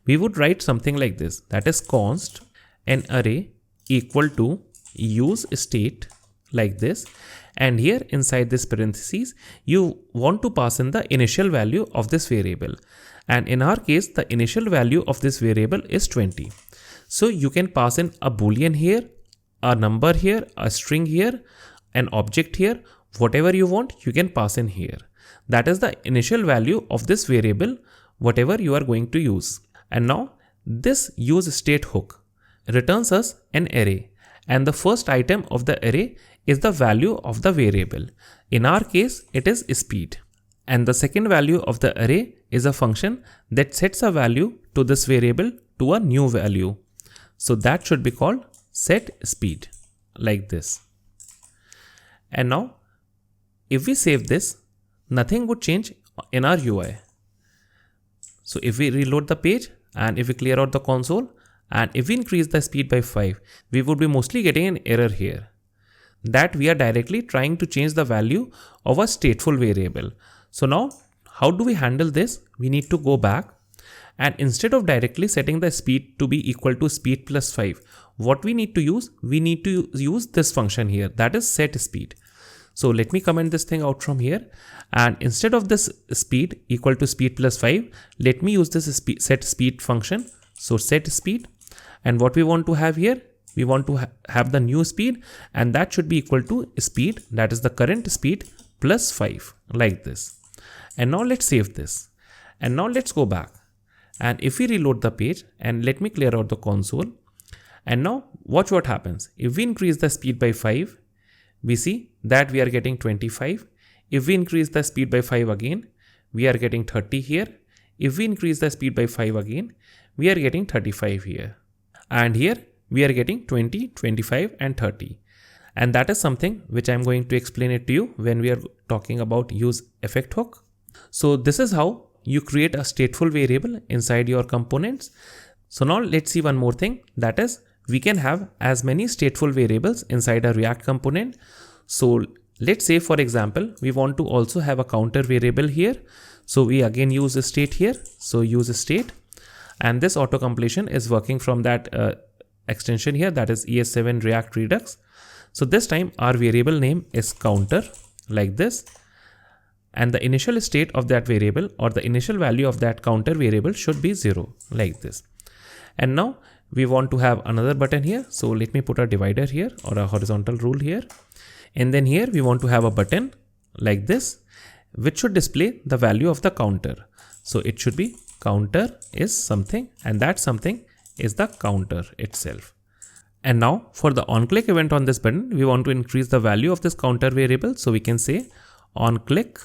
S1: we would write something like this, that is const an array equal to useState like this. And here inside this parentheses, you want to pass in the initial value of this variable. And in our case, the initial value of this variable is 20. So you can pass in a boolean here, a number here, a string here, an object here, whatever you want, you can pass in here. That is the initial value of this variable, whatever you are going to use. And now this useState hook returns us an array, and the first item of the array is the value of the variable. In our case, it is speed. And the second value of the array is a function that sets a value to this variable to a new value. So that should be called setSpeed, like this. And now if we save this, nothing would change in our UI. So if we reload the page and if we clear out the console and if we increase the speed by 5, we would be mostly getting an error here that we are directly trying to change the value of a stateful variable. So now how do we handle this? We need to go back, and instead of directly setting the speed to be equal to speed plus 5, what we need to use? We need to use this function here, that is setSpeed. So let me comment this thing out from here, and instead of this speed equal to speed plus 5, let me use this setSpeed function. So setSpeed, and what we want to have here, we want to have the new speed, and that should be equal to speed, that is the current speed, plus 5, like this. And now let's save this, and now let's go back, and if we reload the page and let me clear out the console, and now watch what happens. If we increase the speed by 5, we see that we are getting 25. If we increase the speed by 5 again, we are getting 30 here. If we increase the speed by 5 again, we are getting 35 here. And here we are getting 20, 25 and 30. And that is something which I'm going to explain it to you when we are talking about useEffect hook. So this is how you create a stateful variable inside your components. So now let's see one more thing, that is we can have as many stateful variables inside a React component. So let's say, for example, we want to also have a counter variable here. So we again use a state here. So use a state, and this auto completion is working from that extension here, that is ES7 React Redux. So this time our variable name is counter, like this. And the initial state of that variable, or the initial value of that counter variable, should be 0, like this. And now we want to have another button here. So let me put a divider here, or a horizontal rule here. And then here we want to have a button like this, which should display the value of the counter. So it should be counter is something, and that something is the counter itself. And now for the onClick event on this button, we want to increase the value of this counter variable. So we can say onClick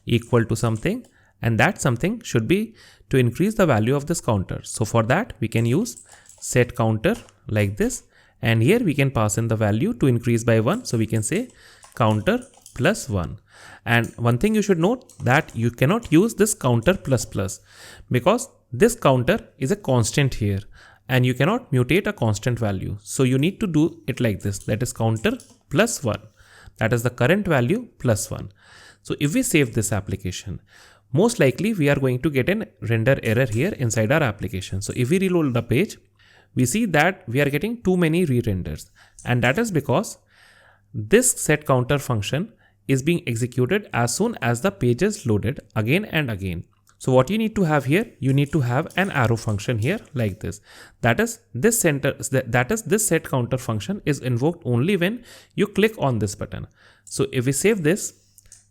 S1: equal to something, and that something should be to increase the value of this counter. So for that we can use set counter, like this, and here we can pass in the value to increase by 1. So we can say counter plus 1. And one thing you should note, that you cannot use this counter plus plus, because this counter is a constant here and you cannot mutate a constant value. So you need to do it like this, that is counter plus 1, that is the current value plus 1. So if we save this application, most likely we are going to get an render error here inside our application. So if we reload the page, we see that we are getting too many re-renders, and that is because this setCounter function is being executed as soon as the page is loaded again and again. So what you need to have here, you need to have an arrow function here like this. That is this setCounter function is invoked only when you click on this button. So if we save this,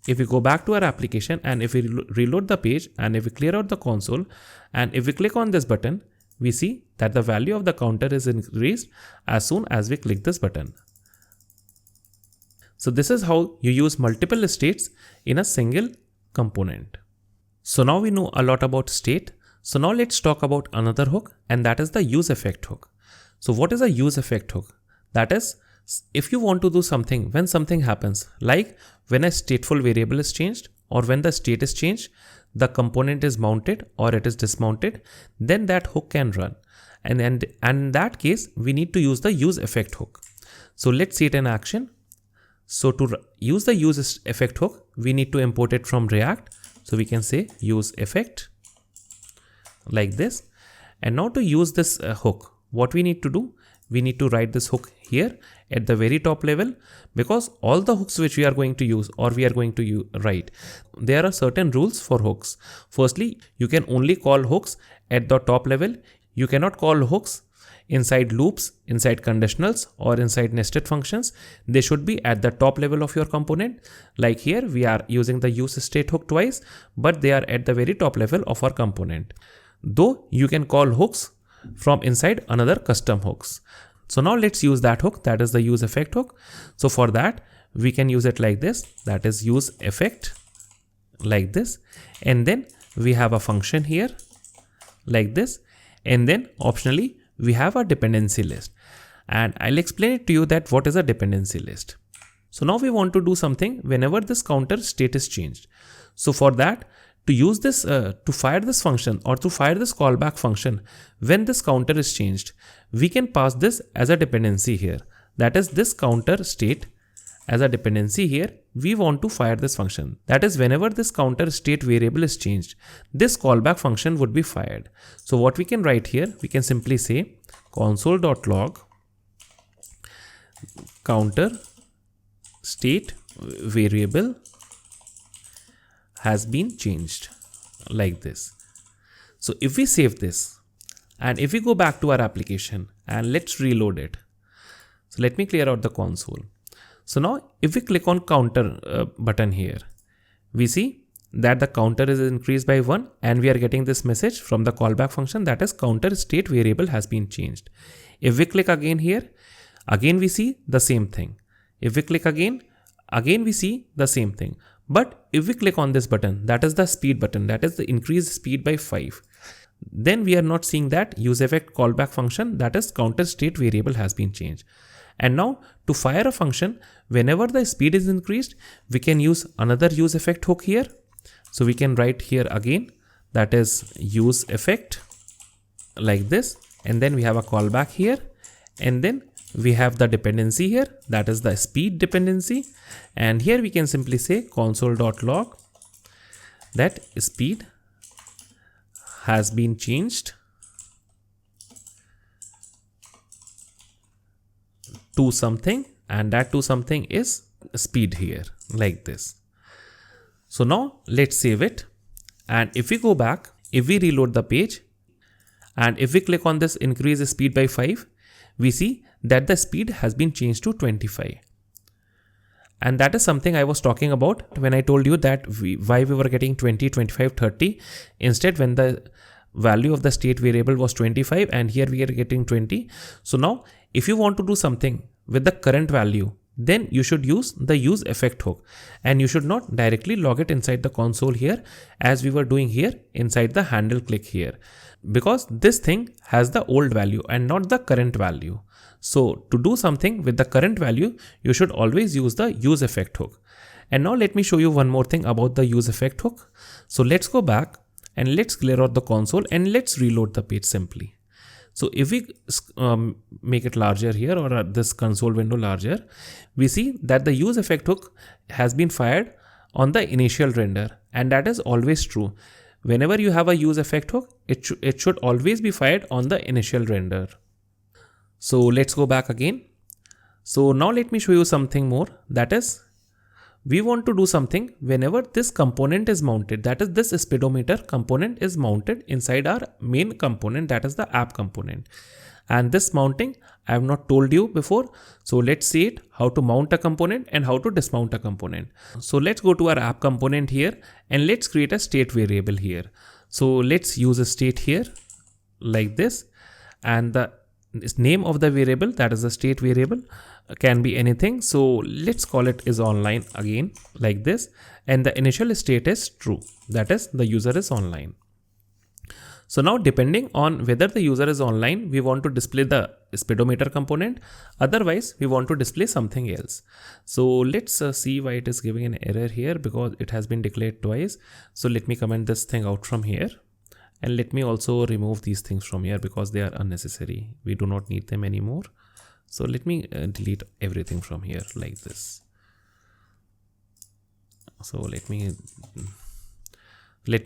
S1: if we go back to our application and if we reload the page and if we clear out the console and if we click on this button, we see that the value of the counter is increased as soon as we click this button. So this is how you use multiple states in a single component. So now we know a lot about state. So now let's talk about another hook, and that is the useEffect hook. So what is a useEffect hook? That is, if you want to do something when something happens, like when a stateful variable is changed or when the state is changed, the component is mounted or it is dismounted, then that hook can run. And in that case, we need to use the useEffect hook. So let's see it in action. So to use the useEffect hook, we need to import it from React. So we can say useEffect like this. And now to use this hook, what we need to do, we need to write this hook here at the very top level, because all the hooks which we are going to use or we are going to write, there are certain rules for hooks. Firstly, you can only call hooks at the top level. You cannot call hooks inside loops, inside conditionals, or inside nested functions, they should be at the top level of your component. Like here, we are using the useState hook twice, but they are at the very top level of our component. Though you can call hooks from inside another custom hooks. So now let's use that hook, that is the useEffect hook. So for that, we can use it like this, that is useEffect, like this. And then we have a function here, like this. And then optionally, we have a dependency list. And I'll explain it to you that what is a dependency list. So now we want to do something whenever this counter state is changed. So for that, to use this, to fire this function or to fire this callback function, when this counter is changed, we can pass this as a dependency here. That is this counter state as a dependency here. We want to fire this function. That is whenever this counter state variable is changed, this callback function would be fired. So what we can write here, we can simply say console.log counter state variable has been changed, like this. So if we save this and if we go back to our application and let's reload it. So let me clear out the console. So now if we click on counter button here, we see that the counter is increased by 1 and we are getting this message from the callback function, that is counter state variable has been changed. If we click again here, again we see the same thing. If we click again we see the same thing. But if we click on this button, that is the speed button, that is the increased speed by 5. Then we are not seeing that useEffect callback function, that is counter state variable has been changed. And now to fire a function, whenever the speed is increased, we can use another useEffect hook here. So we can write here again, that is useEffect, like this. And then we have a callback here. And then we have the dependency here, that is the speed dependency. And here we can simply say console.log that speed has been changed to something, and that to something is speed here, like this. So now let's save it. And if we go back, if we reload the page, and if we click on this increase speed by 5, we see that the speed has been changed to 25. And that is something I was talking about when I told you that why we were getting 20, 25, 30. Instead, when the value of the state variable was 25 and here we are getting 20. So now if you want to do something with the current value, then you should use the useEffect hook and you should not directly log it inside the console here as we were doing here inside the handle click here, because this thing has the old value and not the current value. So to do something with the current value, you should always use the useEffect hook. And now let me show you one more thing about the useEffect hook. So let's go back and let's clear out the console and let's reload the page simply. So if we make it larger here, or this console window larger, we see that the useEffect hook has been fired on the initial render, and that is always true. Whenever you have a useEffect hook, it should always be fired on the initial render. So let's go back again. So now let me show you something more, that is we want to do something whenever this component is mounted, that is this speedometer component is mounted inside our main component, that is the app component. And this mounting I have not told you before. So let's see it, how to mount a component and how to dismount a component. So let's go to our app component here and let's create a state variable here. So let's use a state here, like this, and the name of the variable, that is the state variable, can be anything. So let's call it is online again, like this, and the initial state is true, that is the user is online. So now depending on whether the user is online, we want to display the speedometer component, otherwise we want to display something else. So let's see why it is giving an error here, because it has been declared twice. So let me comment this thing out from here. And let me also remove these things from here because they are unnecessary. We do not need them anymore. So let me delete everything from here like this. So let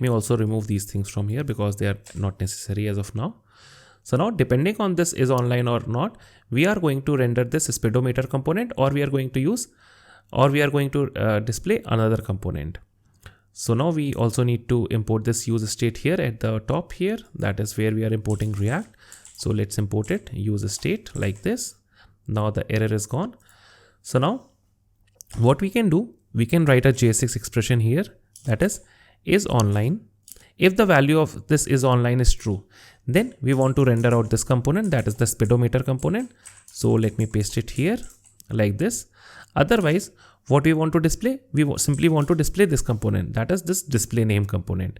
S1: me also remove these things from here because they are not necessary as of now. So now depending on this is online or not, we are going to render this speedometer component, or we are going to display another component. So now we also need to import this useState here at the top here. That is where we are importing React. So let's import it, useState like this. Now the error is gone. So now what we can do, we can write a JSX expression here, that is online. If the value of this is online is true, then we want to render out this component, that is the speedometer component. So let me paste it here like this. Otherwise, what we want to display, we simply want to display this component, that is this display name component,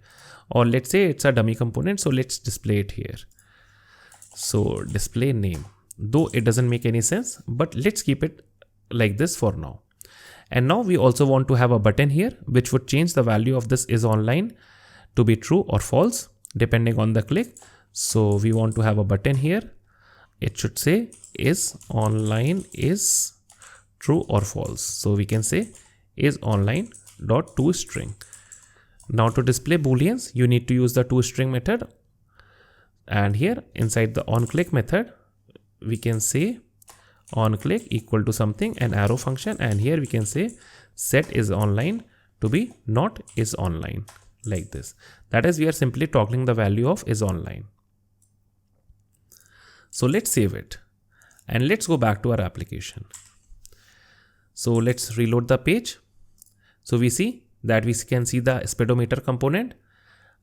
S1: or let's say it's a dummy component. So let's display it here. So display name, though it doesn't make any sense, but let's keep it like this for now. And now we also want to have a button here, which would change the value of this is online to be true or false, depending on the click. So we want to have a button here. It should say is online is true or false. So we can say is online dot toString. Now to display booleans, you need to use the toString method. And here inside the onClick method, we can say onClick equal to something, an arrow function, and here we can say set is online to be not is online like this. That is, we are simply toggling the value of is online. So let's save it and let's go back to our application. So let's reload the page. So we see that we can see the speedometer component,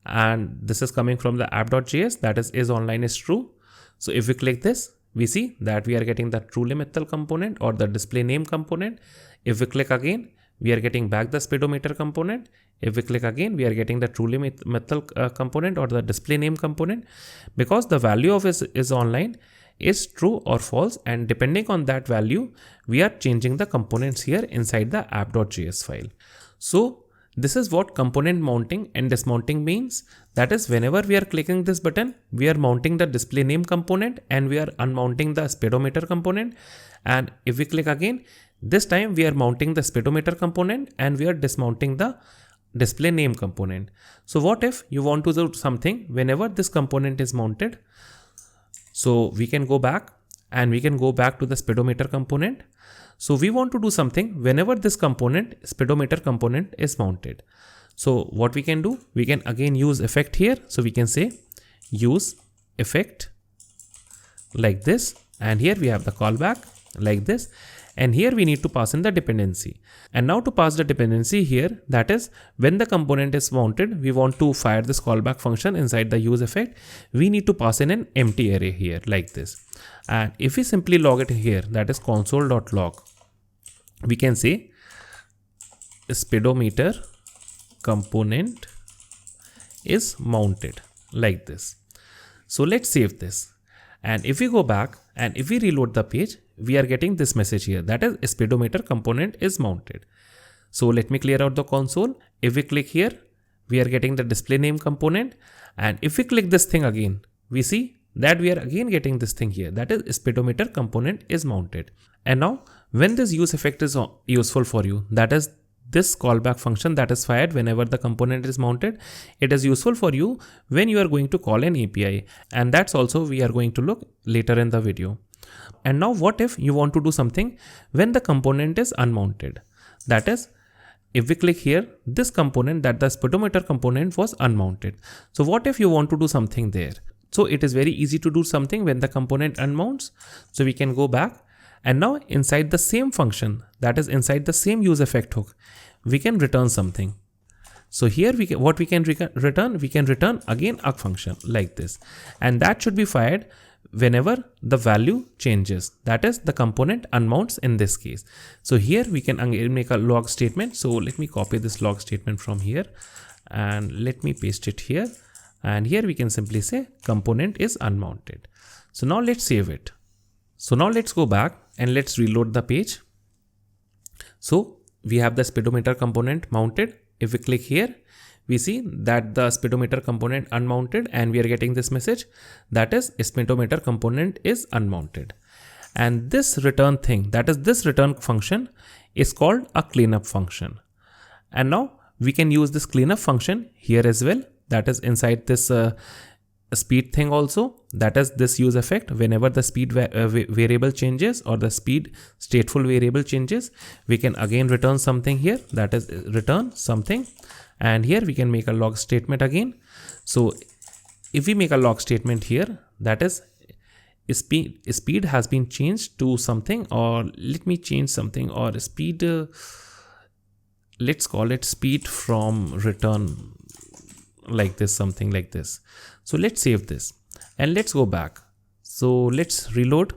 S1: and this is coming from the app.js, that is online is true. So if we click this, we see that we are getting the truly method component or the display name component. If we click again, we are getting back the speedometer component. If we click again, we are getting the truly method component or the display name component, because the value of is online is true or false, and depending on that value, we are changing the components here inside the app.js file. So this is what component mounting and dismounting means. That is, whenever we are clicking this button, we are mounting the display name component and we are unmounting the speedometer component. And if we click again, this time we are mounting the speedometer component and we are dismounting the display name component. So what if you want to do something whenever this component is mounted? So we can go back and we can go back to the speedometer component. So we want to do something whenever this component, speedometer component, is mounted. So what we can do, we can again use effect here. So we can say use effect like this, and here we have the callback like this, and here we need to pass in the dependency. And now to pass the dependency here, that is, when the component is mounted, we want to fire this callback function inside the use effect. We need to pass in an empty array here like this. And if we simply log it here, that is console.log, we can say speedometer component is mounted like this. So let's save this. And if we go back and if we reload the page, we are getting this message here, that is speedometer component is mounted. So let me clear out the console. If we click here, we are getting the display name component. And if we click this thing again, we see that we are again getting this thing here, that is speedometer component is mounted. And now when this use effect is useful for you, that is this callback function that is fired whenever the component is mounted, it is useful for you when you are going to call an API. And that's also we are going to look later in the video. And now what if you want to do something when the component is unmounted? That is, if we click here, this component, that the speedometer component was unmounted. So what if you want to do something there? So it is very easy to do something when the component unmounts. So we can go back, and now inside the same function, that is inside the same use effect hook, we can return something. So here we can, what we can return, we can return again a function like this, and that should be fired whenever the value changes, that is the component unmounts in this case. So here we can again make a log statement. So let me copy this log statement from here and let me paste it here. And here we can simply say component is unmounted. So now let's save it. So now let's go back and let's reload the page. So we have the speedometer component mounted. If we click here, we see that the speedometer component unmounted, and we are getting this message, that is speedometer component is unmounted. And this return thing, that is this return function, is called a cleanup function. And now we can use this cleanup function here as well, that is inside this speed thing also, that is this use effect. Whenever the speed variable changes or the speed stateful variable changes, we can again return something here, that is return something. And here we can make a log statement again. So if we make a log statement here, that is speed has been changed to something, or let me change something, or speed, let's call it speed from return, like this, something like this. So let's save this and let's go back. So let's reload,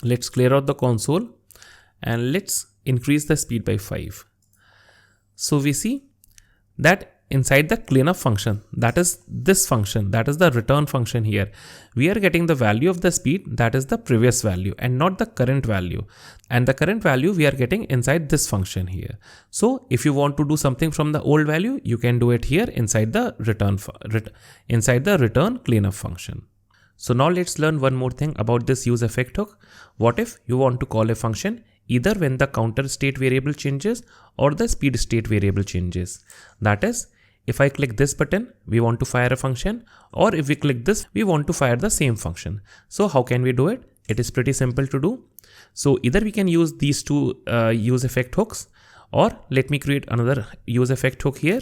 S1: let's clear out the console and let's increase the speed by 5. So we see that inside the cleanup function, that is this function, that is the return function here, we are getting the value of the speed, that is the previous value and not the current value. And the current value we are getting inside this function here. So if you want to do something from the old value, you can do it here inside the return cleanup function. So now let's learn one more thing about this useEffect hook. What if you want to call a function either when the counter state variable changes or the speed state variable changes? That is, if I click this button, we want to fire a function, or if we click this, we want to fire the same function. So how can we do it? It is pretty simple to do. So either we can use these two useEffect hooks, or let me create another useEffect hook here.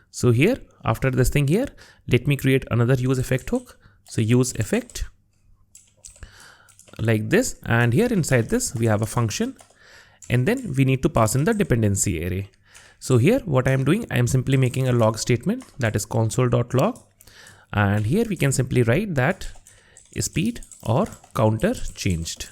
S1: So here, after this thing here, let me create another useEffect hook. So useEffect, like this, and here inside this we have a function, and then we need to pass in the dependency array. So here what I am doing, I am simply making a log statement, that is console.log, and here we can simply write that speed or counter changed,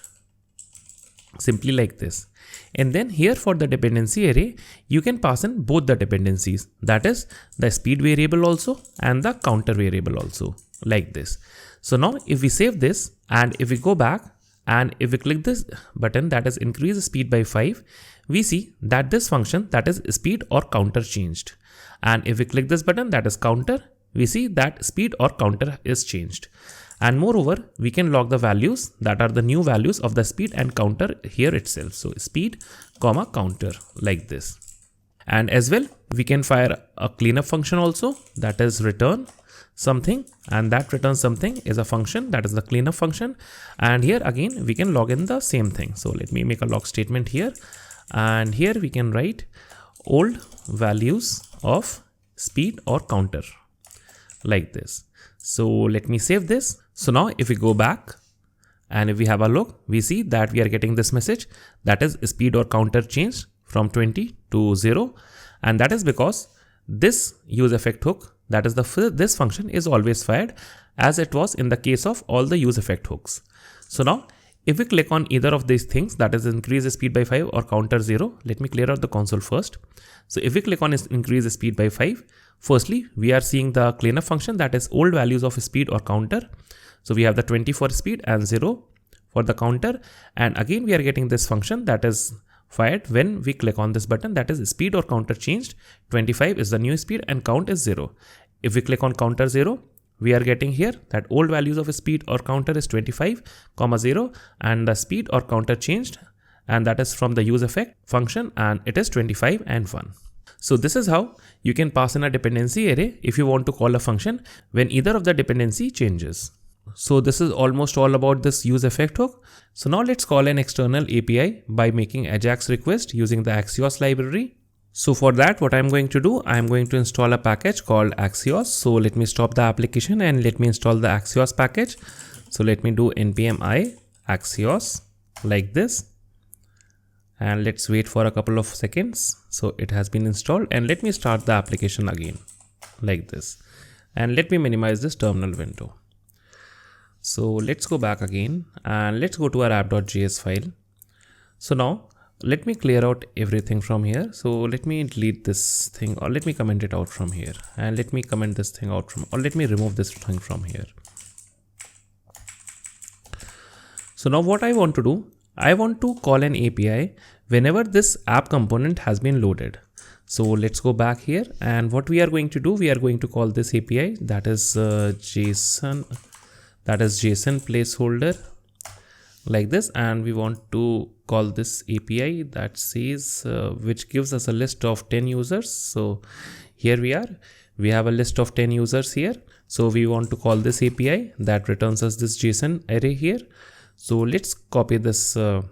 S1: simply like this. And then here for the dependency array, you can pass in both the dependencies, that is the speed variable also and the counter variable also, like this. So now if we save this and if we go back and if we click this button, that is increase speed by 5, we see that this function, that is speed or counter changed. And if we click this button, that is counter, we see that speed or counter is changed. And moreover, we can log the values that are the new values of the speed and counter here itself. So speed, comma, counter, like this. And as well, we can fire a cleanup function also, that is return something, and that returns something is a function, that is the cleanup function. And here again, we can log in the same thing. So let me make a log statement here. And here we can write old values of speed or counter, like this. So let me save this. So now if we go back and if we have a look, we see that we are getting this message, that is speed or counter changed from 20 to 0. And that is because this useEffect hook, that is this function is always fired, as it was in the case of all the useEffect hooks. So now if we click on either of these things, that is increase the speed by 5 or counter 0, let me clear out the console first. So if we click on increase the speed by 5, firstly, we are seeing the cleanup function, that is old values of speed or counter. So we have the 20 for speed and 0 for the counter. And again, we are getting this function that is fired when we click on this button, that is speed or counter changed. 25 is the new speed and count is 0. If we click on counter 0, we are getting here that old values of speed or counter is 25, 0, and the speed or counter changed, and that is from the useEffect function, and it is 25 and 1. So this is how you can pass in a dependency array if you want to call a function when either of the dependency changes. So this is almost all about this useEffect hook. So now let's call an external API by making AJAX request using the Axios library. So for that, what I'm going to do, I'm going to install a package called Axios. So let me stop the application and let me install the Axios package. So let me do npm I Axios, like this. And let's wait for a couple of seconds. So it has been installed, and let me start the application again, like this. And let me minimize this terminal window. So let's go back again and let's go to our app.js file. So now let me clear out everything from here. So let me delete this thing, or let me comment it out from here, and let me comment this thing out from, or let me remove this thing from here. So now what I want to do, I want to call an API whenever this app component has been loaded. So let's go back here, and what we are going to do, we are going to call this API, that is JSON placeholder, like this. And we want to call this API that says which gives us a list of 10 users. So here we have a list of 10 users here. So we want to call this API that returns us this JSON array here. So let's copy this this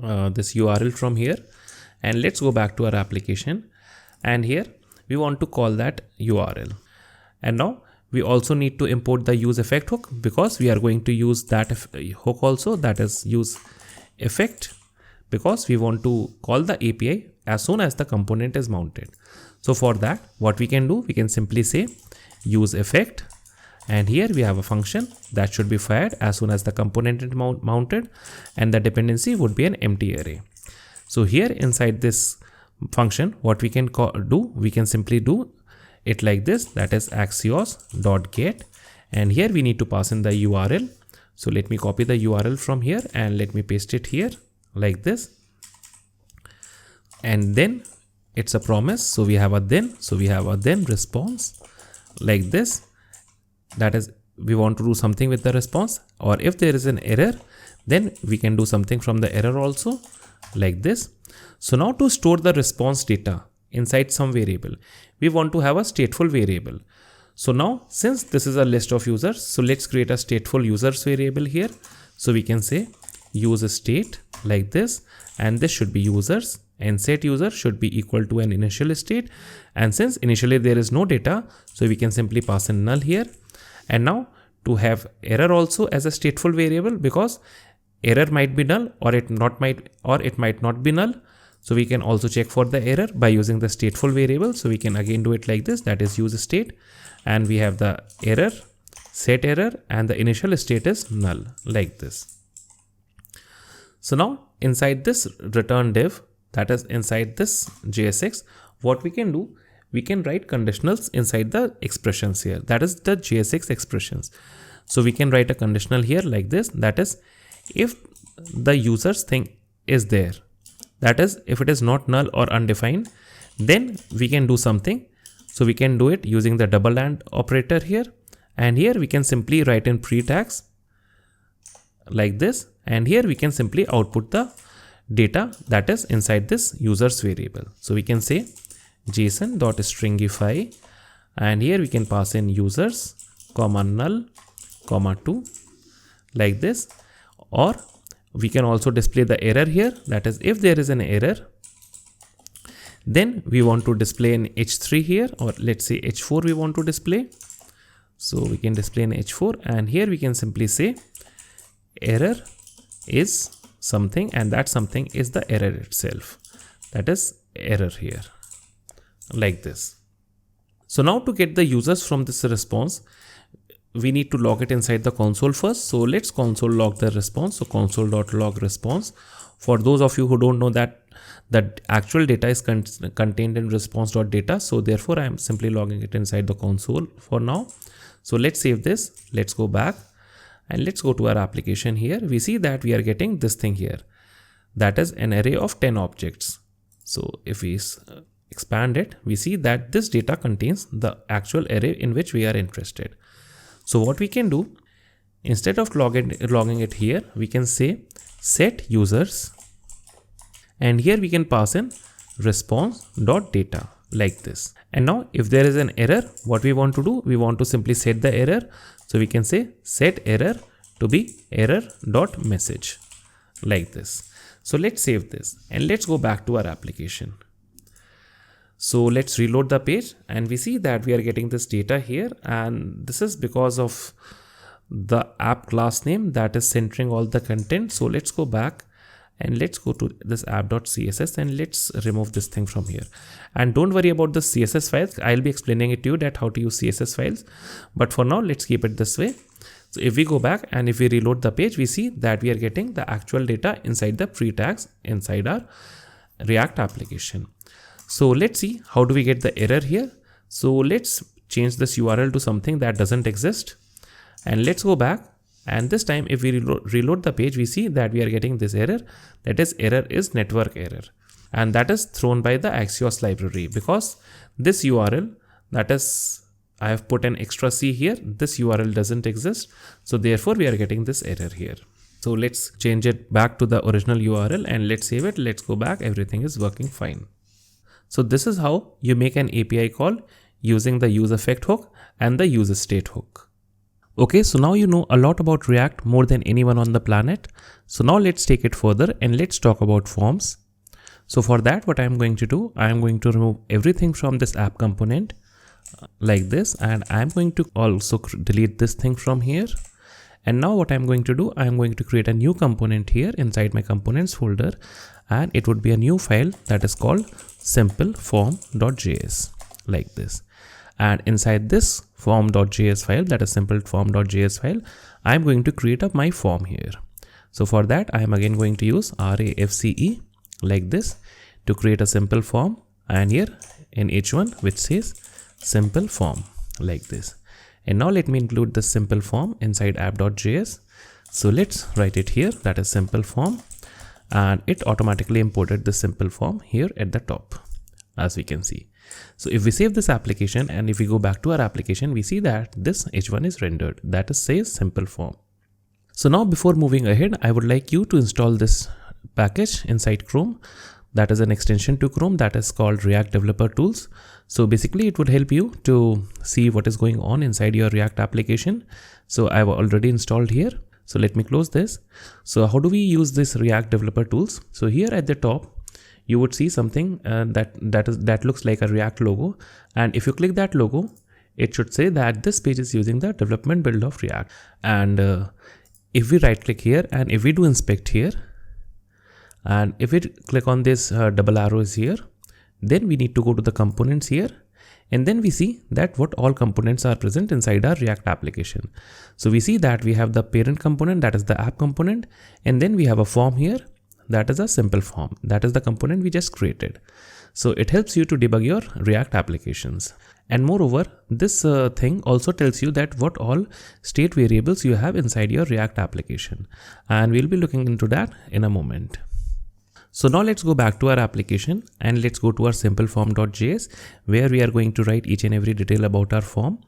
S1: URL from here, and let's go back to our application, and here we want to call that URL. And now we also need to import the useEffect hook because we are going to use that hook also, that is useEffect, because we want to call the API as soon as the component is mounted. So for that, what we can do, we can simply say useEffect, and here we have a function that should be fired as soon as the component is mounted, and the dependency would be an empty array. So here inside this function, what we can do, we can simply do it like this, that is axios.get, and here we need to pass in the URL. So let me copy the URL from here and let me paste it here like this, and then it's a promise. So we have a then, response like this, that is we want to do something with the response, or if there is an error, then we can do something from the error also like this. So now to store the response data inside some variable, we want to have a stateful variable. So now since this is a list of users, so let's create a stateful users variable here. So we can say useState like this, and this should be users, and set user should be equal to an initial state, and since initially there is no data, so we can simply pass in null here. And now to have error also as a stateful variable, because error might be null or it might not be null. So we can also check for the error by using the stateful variable. So we can again do it like this, that is useState, and we have the error, set error, and the initial state is null like this. So now inside this return div, that is inside this JSX, what we can do, we can write conditionals inside the expressions here, that is the JSX expressions. So we can write a conditional here like this, that is if the users thing is there, that is if it is not null or undefined, then we can do something. So we can do it using the double and operator here, and here we can simply write in pre-tags like this, and here we can simply output the data that is inside this users variable. So we can say json.stringify, and here we can pass in users comma null comma 2 like this, or we can also display the error here, that is if there is an error, then we want to display an h3 here, or let's say h4 we want to display. So we can display an h4, and here we can simply say error is something, and that something is the error itself, that is error here like this. So now to get the users from this response, we need to log it inside the console first. So let's console log the response. So console.log response. For those of you who don't know that the actual data is contained in response.data, so therefore I am simply logging it inside the console for now. So let's save this, let's go back, and let's go to our application here. We see that we are getting this thing here, that is an array of 10 objects. So if we expand it, we see that this data contains the actual array in which we are interested. So what we can do, instead of logging it here, we can say set users, and here we can pass in response.data like this. And now if there is an error, what we want to do, we want to simply set the error. So we can say set error to be error.message like this. So let's save this and let's go back to our application. So let's reload the page, and we see that we are getting this data here, and this is because of the app class name that is centering all the content. So let's go back and let's go to this app.css and let's remove this thing from here. And don't worry about the CSS files. I'll be explaining it to you that how to use CSS files. But for now, let's keep it this way. So if we go back and if we reload the page, we see that we are getting the actual data inside the pre-tags inside our React application. So let's see how do we get the error here. So let's change this URL to something that doesn't exist. And let's go back. And this time if we reload the page, we see that we are getting this error. That is error is network error. And that is thrown by the Axios library, because this URL, that is, I have put an extra C here. This URL doesn't exist. So therefore we are getting this error here. So let's change it back to the original URL and let's save it. Let's go back. Everything is working fine. So this is how you make an API call using the useEffect hook and the useState hook. Okay, so now you know a lot about React, more than anyone on the planet. So now let's take it further and let's talk about forms. So for that, what I'm going to do, I'm going to remove everything from this app component. like this, and I'm going to also delete this thing from here. And now what I'm going to do, I'm going to create a new component here inside my components folder, and it would be a new file that is called simpleform.js, like this. And inside this form.js file, that is simpleform.js file, I'm going to create up my form here. So for that, I am again going to use RAFCE like this to create a simple form, and here in H1 which says simple form like this. And now let me include this simple form inside app.js. So let's write it here, that is simple form, and it automatically imported the simple form here at the top, as we can see. So if we save this application and if we go back to our application, we see that this H1 is rendered, that is says simple form. So now before moving ahead, I would like you to install this package inside Chrome. That is an extension to Chrome that is called React Developer Tools. So basically it would help you to see what is going on inside your React application. So I've already installed here. So let me close this. So how do we use this React Developer Tools? So here at the top, you would see something that looks like a React logo. And if you click that logo, it should say that this page is using the development build of React. And if we right click here and if we do inspect here, and if we click on this double arrows here, then we need to go to the components here, and then we see that what all components are present inside our React application. So we see that we have the parent component, that is the app component, and then we have a form here, that is a simple form, that is the component we just created. So it helps you to debug your React applications. And moreover, this thing also tells you that what all state variables you have inside your React application, and we'll be looking into that in a moment. So now let's go back to our application and let's go to our simpleform.js, where we are going to write each and every detail about our form.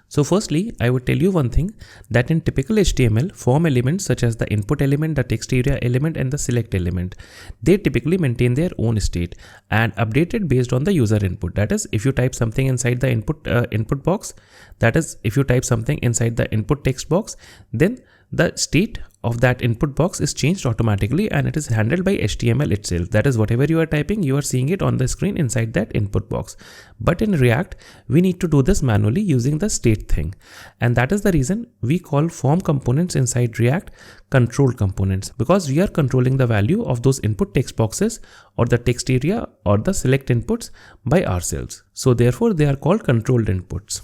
S1: So firstly, I would tell you one thing, that in typical HTML, form elements such as the input element, the text area element, and the select element, they typically maintain their own state and update it based on the user input. That is, if you type something inside the input box, that is, if you type something inside the input text box, then the state of that input box is changed automatically and it is handled by HTML itself. That is, whatever you are typing, you are seeing it on the screen inside that input box. But in React, we need to do this manually using the state thing. And that is the reason we call form components inside React control components, because we are controlling the value of those input text boxes or the text area or the select inputs by ourselves. So therefore, they are called controlled inputs.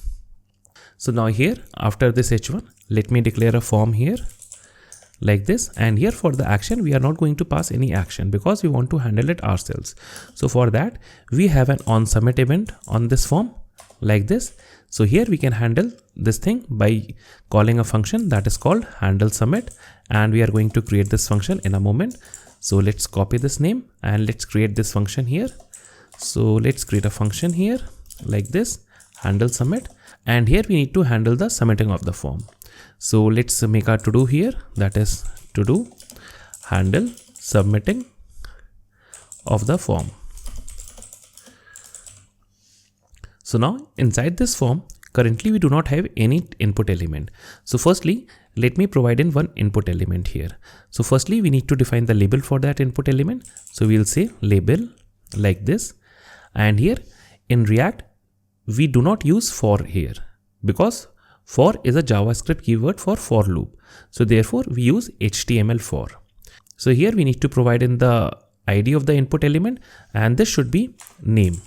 S1: So now here, after this H1, let me declare a form here like this, and here for the action we are not going to pass any action because we want to handle it ourselves. So for that we have an onSubmit event on this form like this. So here we can handle this thing by calling a function that is called handleSubmit, and we are going to create this function in a moment. So let's copy this name and let's create this function here. So let's create a function here like this, handleSubmit, and here we need to handle the submitting of the form. So let's make our to do here, that is to do handle submitting of the form. So now inside this form, currently we do not have any input element. So firstly, let me provide in one input element here. So firstly, we need to define the label for that input element. So we'll say label like this, and here in React, we do not use for here because for is a JavaScript keyword for loop. So therefore we use HTML for. So here we need to provide in the ID of the input element, and this should be name,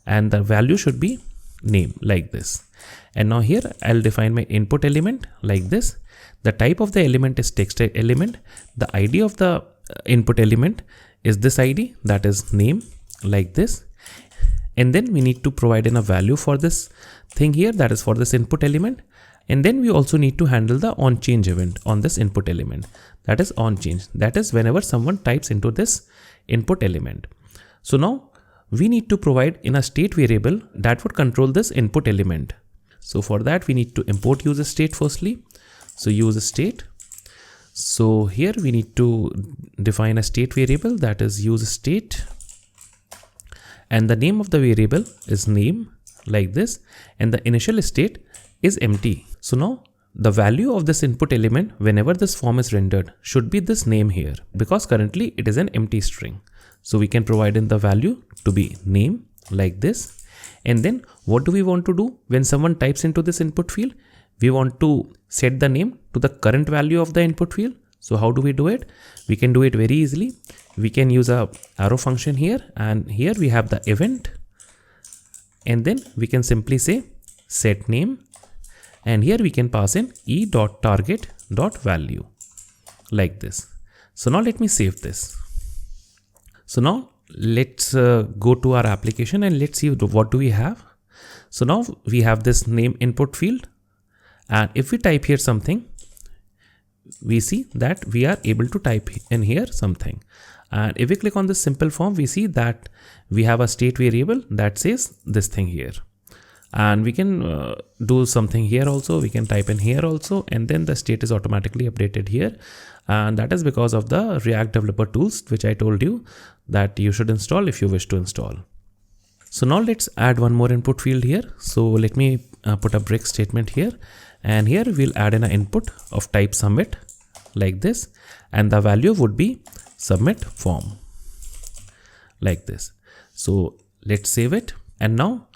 S1: and the value should be name like this. And now here I'll define my input element like this. The type of the element is text element. The ID of the input element is this ID, that is name like this. And then we need to provide in a value for this thing here, that is for this input element. And then we also need to handle the onChange event on this input element, that is onChange. That is whenever someone types into this input element. So now we need to provide in a state variable that would control this input element. So for that we need to import useState firstly. So useState. So here we need to define a state variable, that is useState. And the name of the variable is name like this, and the initial state is empty. So now the value of this input element whenever this form is rendered should be this name here, because currently it is an empty string. So we can provide in the value to be name like this, And then what do we want to do when someone types into this input field? We want to set the name to the current value of the input field. So how do we do it? We can do it very easily. We can use a arrow function here, and here we have the event, and then we can simply say set name, and here we can pass in e.target.value like this. So now let me save this. So now let's go to our application and let's see what do we have. So now we have this name input field, and if we type here something, we see that we are able to type in here something. And if we click on this simple form, we see that we have a state variable that says this thing here. And we can do something here also. We can type in here also, and then the state is automatically updated here. And that is because of the React developer tools, which I told you that you should install if you wish to install. So now let's add one more input field here. So let me put a break statement here, and here we'll add in an input of type submit like this, and the value would be submit form like this. So let's save it, and now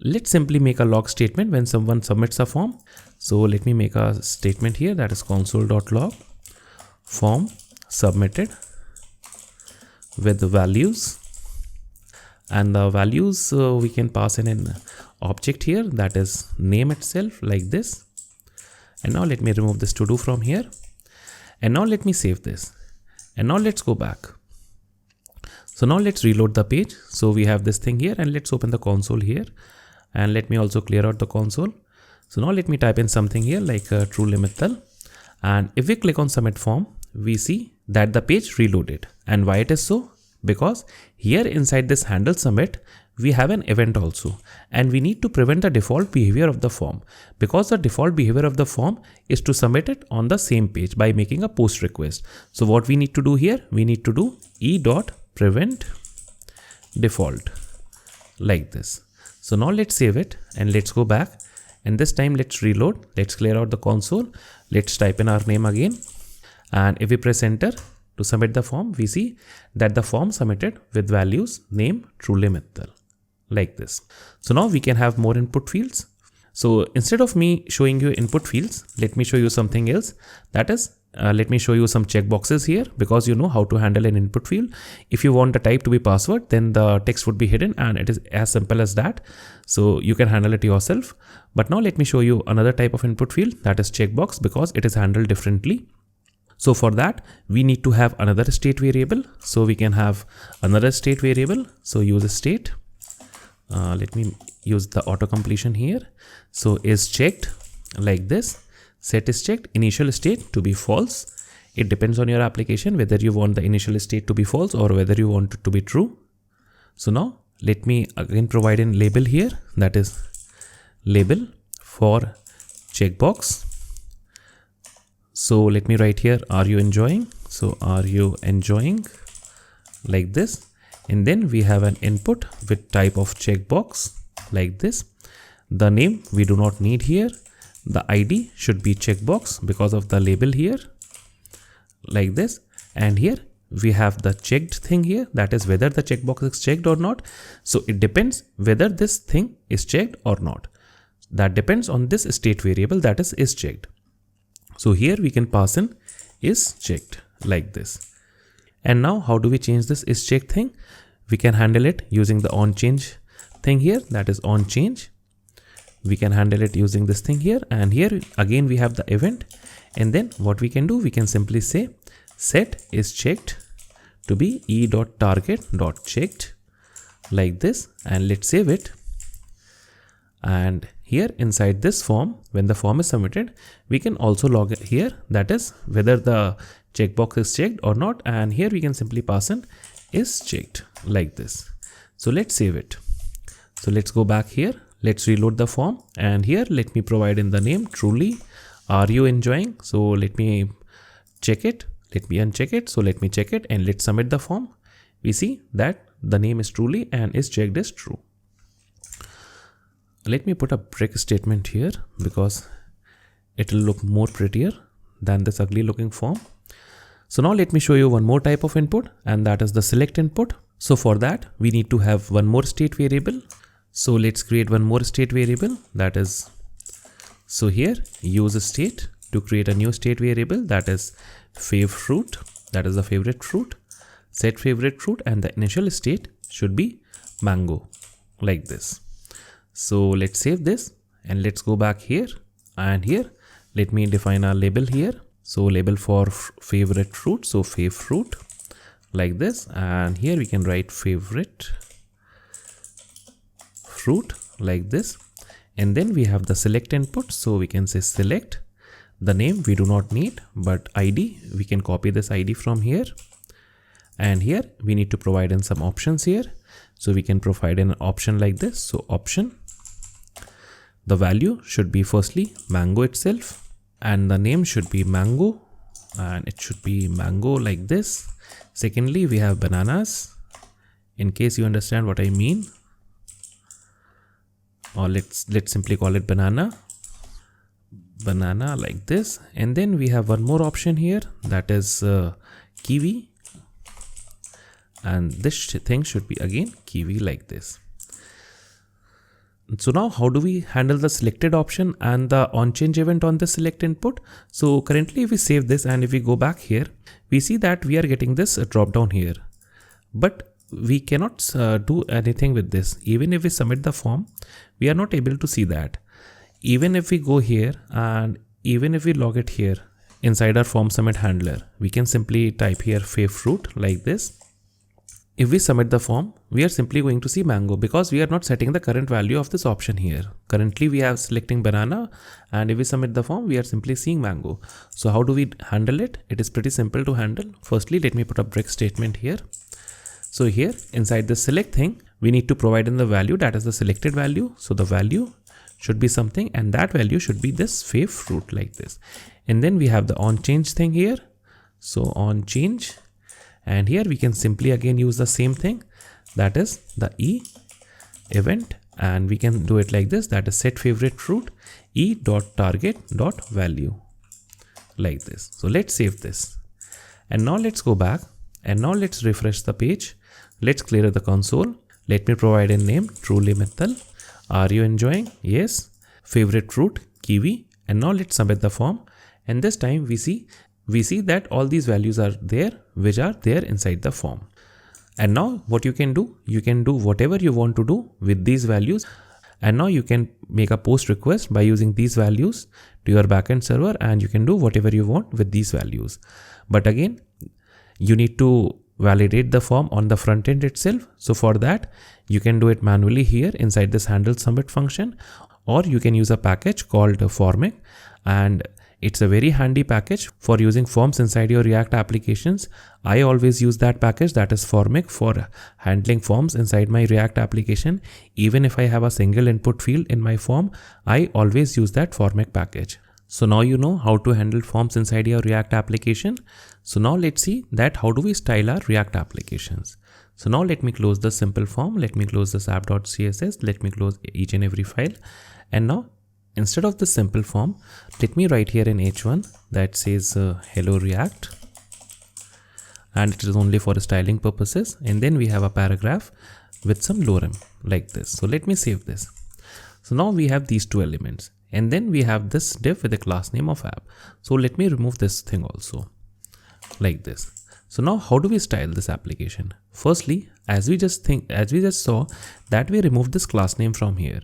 S1: let's simply make a log statement when someone submits a form. So let me make a statement here, that is console.log form submitted with the values, and the values we can pass in an object here, that is name itself like this. And now let me remove this to do from here, and now let me save this, and now let's go back. So now let's reload the page. So we have this thing here, and let's open the console here, and let me also clear out the console. So now let me type in something here like true limital, and if we click on submit form, we see that the page reloaded. And why it is so? Because here inside this handle submit, we have an event also, and we need to prevent the default behavior of the form, because the default behavior of the form is to submit it on the same page by making a post request. So what we need to do here, we need to do e.prevent default like this. So now let's save it, and let's go back, and this time let's reload. Let's clear out the console. Let's type in our name again, and if we press enter to submit the form, we see that the form submitted with values name truly method like this. So now we can have more input fields. So instead of me showing you input fields, let me show you something else. That is, let me show you some checkboxes here, because you know how to handle an input field. If you want the type to be password, then the text would be hidden, and it is as simple as that. So you can handle it yourself. But now let me show you another type of input field, that is checkbox, because it is handled differently. So for that, we need to have another state variable. So we can have another state variable. So use state. Let me use the auto completion here. So is checked like this. Set is checked, initial state to be false. It depends on your application whether you want the initial state to be false or whether you want it to be true. So now let me again provide in label here, that is label for checkbox. So let me write here, are you enjoying? So are you enjoying like this, and then we have an input with type of checkbox like this. The name we do not need here. The ID should be checkbox because of the label here like this, and here we have the checked thing here, that is whether the checkbox is checked or not. So it depends whether this thing is checked or not. That depends on this state variable, that is checked. So here we can pass in is checked like this. And now how do we change this is checked thing? We can handle it using the on change thing here, that is on change. We can handle it using this thing here, and here again we have the event, and then what we can do, we can simply say set is checked to be e.target.checked like this, and let's save it. And here inside this form, when the form is submitted, we can also log it here, that is whether the checkbox is checked or not, and here we can simply pass in is checked like this. So let's save it. So let's go back here. Let's reload the form, and here let me provide in the name truly. Are you enjoying? So let me check it. Let me uncheck it. So let me check it, and let's submit the form. We see that the name is truly and is checked as true. Let me put a break statement here because it will look more prettier than this ugly looking form. So now let me show you one more type of input, and that is the select input. So for that, we need to have one more state variable. So let's create one more state variable, that is, so here use state to create a new state variable, that is favFruit, that is the favorite fruit, set favorite fruit, and the initial state should be mango, like this. So let's save this and let's go back here, and here let me define our label here. So label for favorite fruit, so favFruit, like this, and here we can write favorite fruit, like this. And then we have the select input, so we can say select. The name we do not need, but ID, we can copy this ID from here. And here we need to provide in some options here. So we can provide an option like this. So option, the value should be firstly mango itself, and the name should be mango, and it should be mango like this. Secondly, we have bananas, in case you understand what I mean, or let's simply call it banana like this. And then we have one more option here, that is kiwi, and this thing should be again kiwi, like this. So now how do we handle the selected option and the on change event on the select input? So currently if we save this and if we go back here, we see that we are getting this drop down here, but we cannot do anything with this. Even if we submit the form, we are not able to see that. Even if we go here and even if we log it here inside our form submit handler, we can simply type here favFruit, like this. If we submit the form, we are simply going to see mango because we are not setting the current value of this option here. Currently we are selecting banana, and if we submit the form, we are simply seeing mango. So how do we handle it? It is pretty simple to handle. Firstly, let me put a break statement here. So here inside the select thing, we need to provide in the value, that is the selected value. So the value should be something, and that value should be this favFruit, like this. And then we have the on change thing here. So on change, and here we can simply again use the same thing, that is the e event, and we can do it like this, that is set favorite fruit e.target.value, like this. So let's save this, and now let's go back, and now let's refresh the page. Let's clear the console. Let me provide a name, truly Mithal. Are you enjoying? Yes. Favorite fruit, kiwi. And now let's submit the form. And this time we see that all these values are there, which are there inside the form. And now what you can do whatever you want to do with these values. And now you can make a post request by using these values to your backend server, and you can do whatever you want with these values. But again, you need to validate the form on the front end itself. So for that, you can do it manually here inside this handle submit function, or you can use a package called Formic, and it's a very handy package for using forms inside your React applications. I always use that package, that is Formic, for handling forms inside my React application. Even if I have a single input field in my form, I always use that Formic package. So now you know how to handle forms inside your React application. So now let's see that how do we style our React applications. So now let me close the simple form. Let me close this app.css. Let me close each and every file. And now instead of the simple form, let me write here in H1 that says hello React. And it is only for styling purposes. And then we have a paragraph with some lorem like this. So let me save this. So now we have these two elements. And then we have this div with a class name of app. So let me remove this thing also, like this. So now how do we style this application? Firstly, as we just saw that we removed this class name from here.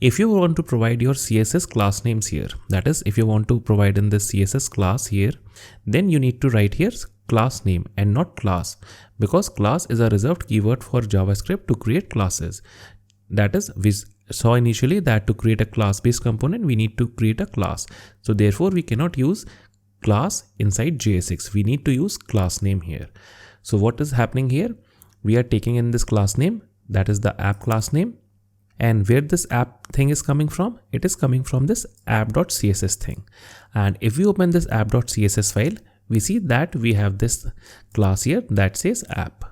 S1: If you want to provide your CSS class names here, that is, if you want to provide in this CSS class here, then you need to write here class name and not class, because class is a reserved keyword for JavaScript to create classes. That is, we saw initially that to create a class-based component, we need to create a class. So therefore, we cannot use class inside JSX. We need to use class name here. So what is happening here? We are taking in this class name, that is the app class name. And where this app thing is coming from? It is coming from this app.css thing. And if we open this app.css file, we see that we have this class here that says app.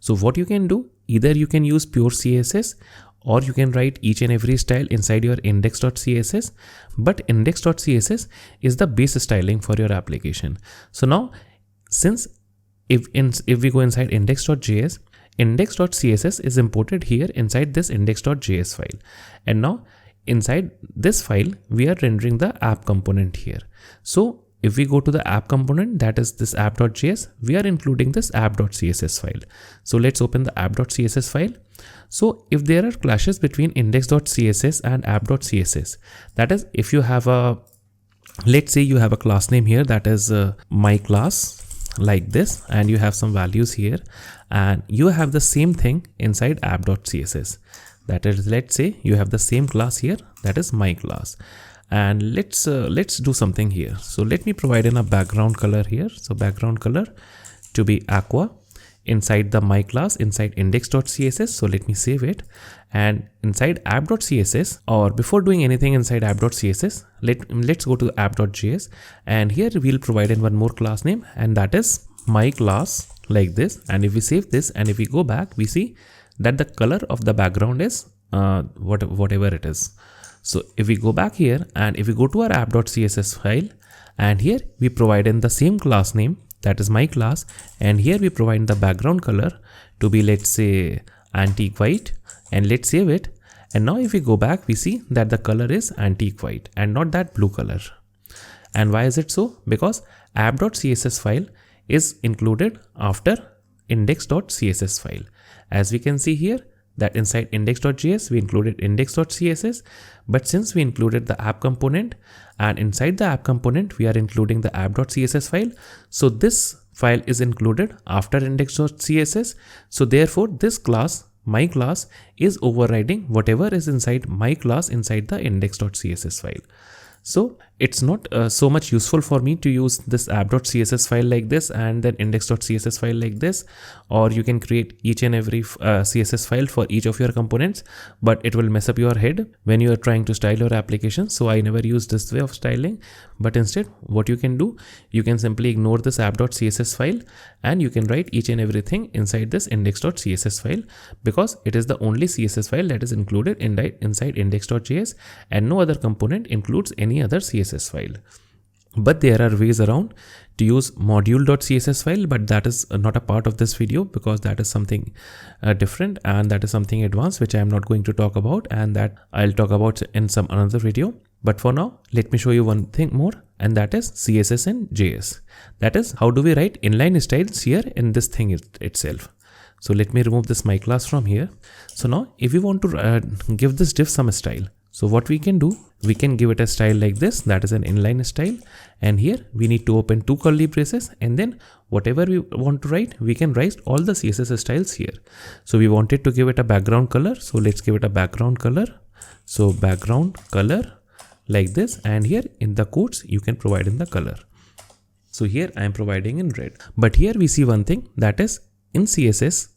S1: So what you can do, either you can use pure CSS, or you can write each and every style inside your index.css, but index.css is the base styling for your application. So now, since if we go inside index.js, index.css is imported here inside this index.js file. And now inside this file, we are rendering the app component here. So if we go to the app component, that is this app.js, we are including this app.css file. So let's open the app.css file. So if there are clashes between index.css and app.css, that is, if you have a, let's say you have a class name here that is my class like this, and you have some values here, and you have the same thing inside app.css. That is, let's say you have the same class here, that is my class. And let's do something here. So let me provide in a background color here. So background color to be aqua inside the my class inside index.css. So let me save it, and inside app.css, or before doing anything inside app.css, let's go to app.js, and here we'll provide in one more class name, and that is my class like this. And if we save this and if we go back, we see that the color of the background is whatever it is. So if we go back here and if we go to our app.css file, and here we provide in the same class name, that is my class, and here we provide the background color to be, let's say, antique white, and let's save it. And now if we go back, we see that the color is antique white and not that blue color. And why is it so? Because app.css file is included after index.css file. As we can see here, that inside index.js we included index.css, but since we included the app component, and inside the app component we are including the app.css file, so this file is included after index.css. So therefore this class, my class, is overriding whatever is inside my class inside the index.css file. So it's not so much useful for me to use this app.css file like this and then index.css file like this, or you can create each and every CSS file for each of your components, but it will mess up your head when you are trying to style your application. So I never use this way of styling, but instead what you can do, you can simply ignore this app.css file and you can write each and everything inside this index.css file, because it is the only CSS file that is included inside index.js, and no other component includes any other CSS file. But there are ways around to use module.css file, but that is not a part of this video because that is something different, and that is something advanced which I am not going to talk about, and that I'll talk about in some another video. But for now, let me show you one thing more, and that is CSS-in-JS. That is, how do we write inline styles here in this thing itself. So let me remove this my class from here. So now if we want to give this div some style, so what we can do, we can give it a style like this, that is an inline style, and here we need to open two curly braces, and then whatever we want to write, we can write all the CSS styles here. So we wanted to give it a background color, so let's give it a background color. So background color like this, and here in the quotes you can provide in the color. So here I am providing in red, but here we see one thing, that is in CSS,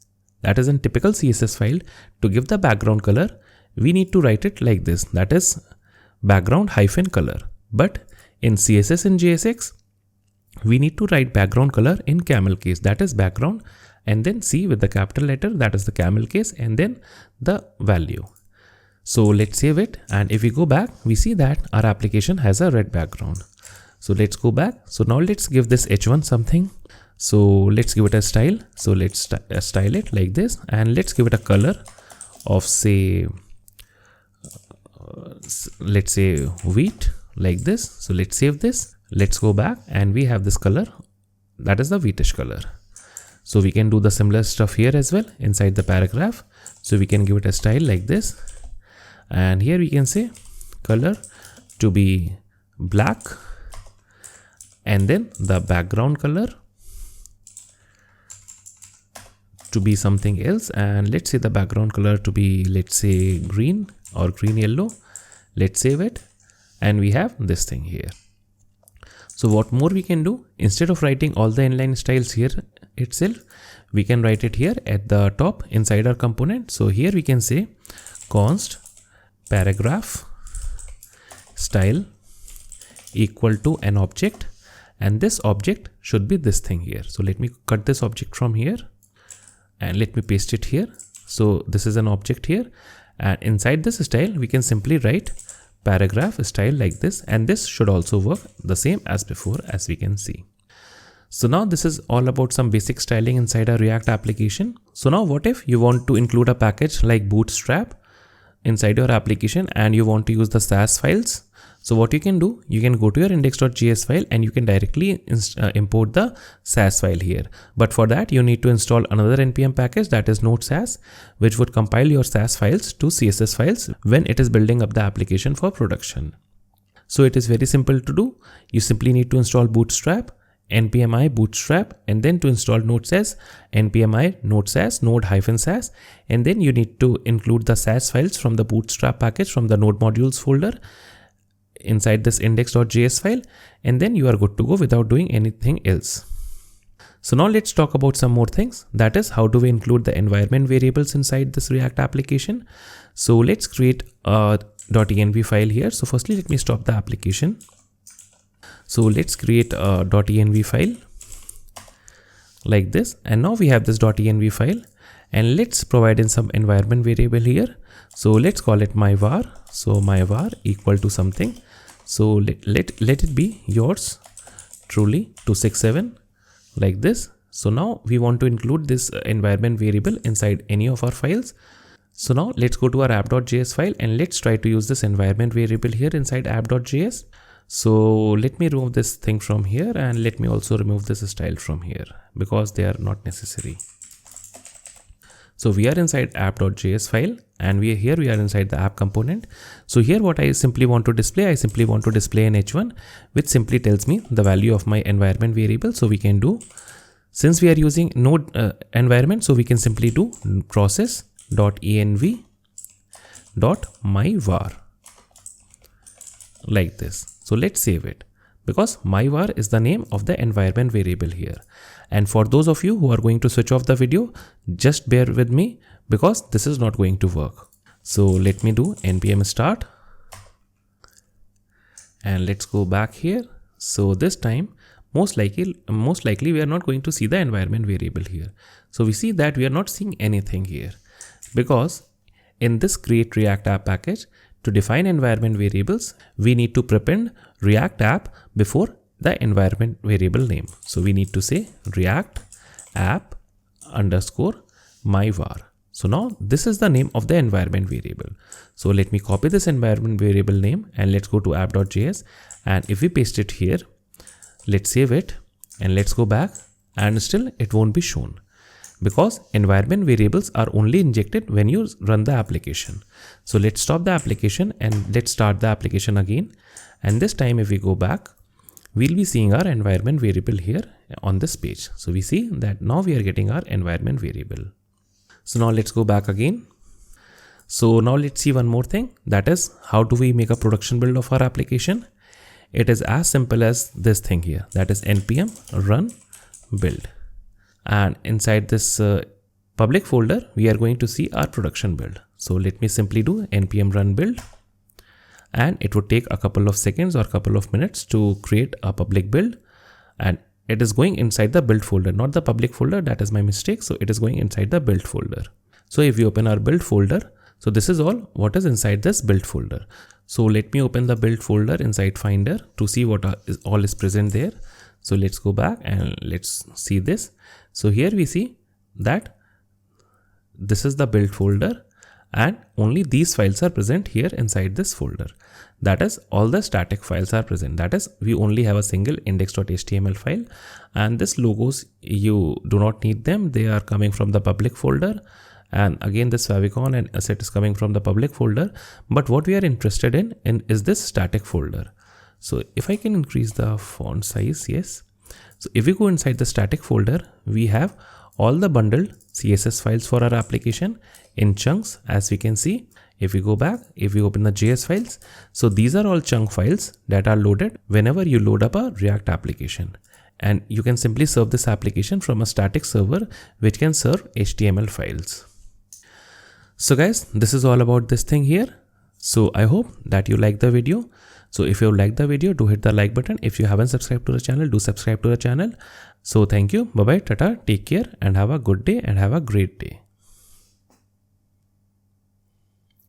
S1: that is in typical CSS file, to give the background color we need to write it like this, that is background hyphen color. But in CSS-in-JSX, we need to write background color in camel case, that is background, and then C with the capital letter, that is the camel case, and then the value. So let's save it, and if we go back, we see that our application has a red background. So let's go back. So now let's give this h1 something. So let's give it a style. So let's style it like this, and let's give it a color of, say, let's say wheat like this. So let's save this. Let's go back, and we have this color, that is the wheatish color. So we can do the similar stuff here as well inside the paragraph. So we can give it a style like this, and here we can say color to be black, and then the background color to be something else, and let's say the background color to be, let's say, green or green yellow. Let's save it, and we have this thing here. So what more we can do, instead of writing all the inline styles here itself, we can write it here at the top inside our component. So here we can say const paragraph style equal to an object, and this object should be this thing here. So let me cut this object from here and let me paste it here. So this is an object here, and inside this style we can simply write paragraph style like this, and this should also work the same as before, as we can see. So now this is all about some basic styling inside a React application. So now what if you want to include a package like Bootstrap inside your application and you want to use the SASS files? So what you can do, you can go to your index.js file and you can directly import the SASS file here. But for that, you need to install another npm package, that is Node.sass, which would compile your SASS files to CSS files when it is building up the application for production. So it is very simple to do. You simply need to install Bootstrap, npm I bootstrap, and then to install Node.sass, npm I Node.sass, node-sass, and then you need to include the SASS files from the Bootstrap package from the node modules folder inside this index.js file, and then you are good to go without doing anything else. So now let's talk about some more things, that is how do we include the environment variables inside this React application. So let's create a .env file here. So firstly, let me stop the application. So let's create a .env file like this, and now we have this .env file, and let's provide in some environment variable here. So let's call it myvar. So myvar equal to something. So let it be yours truly 267 like this. So now we want to include this environment variable inside any of our files. So now let's go to our app.js file and let's try to use this environment variable here inside app.js. So let me remove this thing from here, and let me also remove this style from here because they are not necessary. So we are inside app.js file, and we are inside the app component. So here what I simply want to display, an h1 which simply tells me the value of my environment variable. So we can do, since we are using node environment, so we can simply do process.env.myvar like this. So let's save it, because myvar is the name of the environment variable here. And for those of you who are going to switch off the video, just bear with me because this is not going to work. So let me do npm start, and let's go back here. So this time most likely we are not going to see the environment variable here. So we see that we are not seeing anything here, because in this create React app package, to define environment variables, we need to prepend React app before the environment variable name. So we need to say React app underscore myvar. So now this is the name of the environment variable. So let me copy this environment variable name, and let's go to app.js, and if we paste it here, let's save it and let's go back, and still it won't be shown, because environment variables are only injected when you run the application. So let's stop the application and let's start the application again. And this time if we go back, we'll be seeing our environment variable here on this page. So we see that now we are getting our environment variable. So now let's go back again. So now let's see one more thing, that is how do we make a production build of our application. It is as simple as this thing here, that is npm run build. And inside this public folder, we are going to see our production build. So let me simply do npm run build, and it would take a couple of seconds or a couple of minutes to create a public build, and it is going inside the build folder, not the public folder. That is my mistake. So it is going inside the build folder. So if we open our build folder, so this is all what is inside this build folder. So let me open the build folder inside Finder to see what all is present there. So let's go back and let's see this. So here we see that this is the build folder, and only these files are present here inside this folder. That is, all the static files are present. That is, we only have a single index.html file, and this logos, you do not need them. They are coming from the public folder. And again, this favicon and asset is coming from the public folder. But what we are interested in is this static folder. So if I can increase the font size, yes. So if we go inside the static folder, we have all the bundled CSS files for our application in chunks, as we can see. If we go back, if we open the JS files, so these are all chunk files that are loaded whenever you load up a React application. And you can simply serve this application from a static server, which can serve HTML files. So guys, this is all about this thing here. So I hope that you like the video. So if you like the video, do hit the like button. If you haven't subscribed to the channel, do subscribe to the channel. So thank you. Bye bye. Tata. Take care and have a good day and have a great day.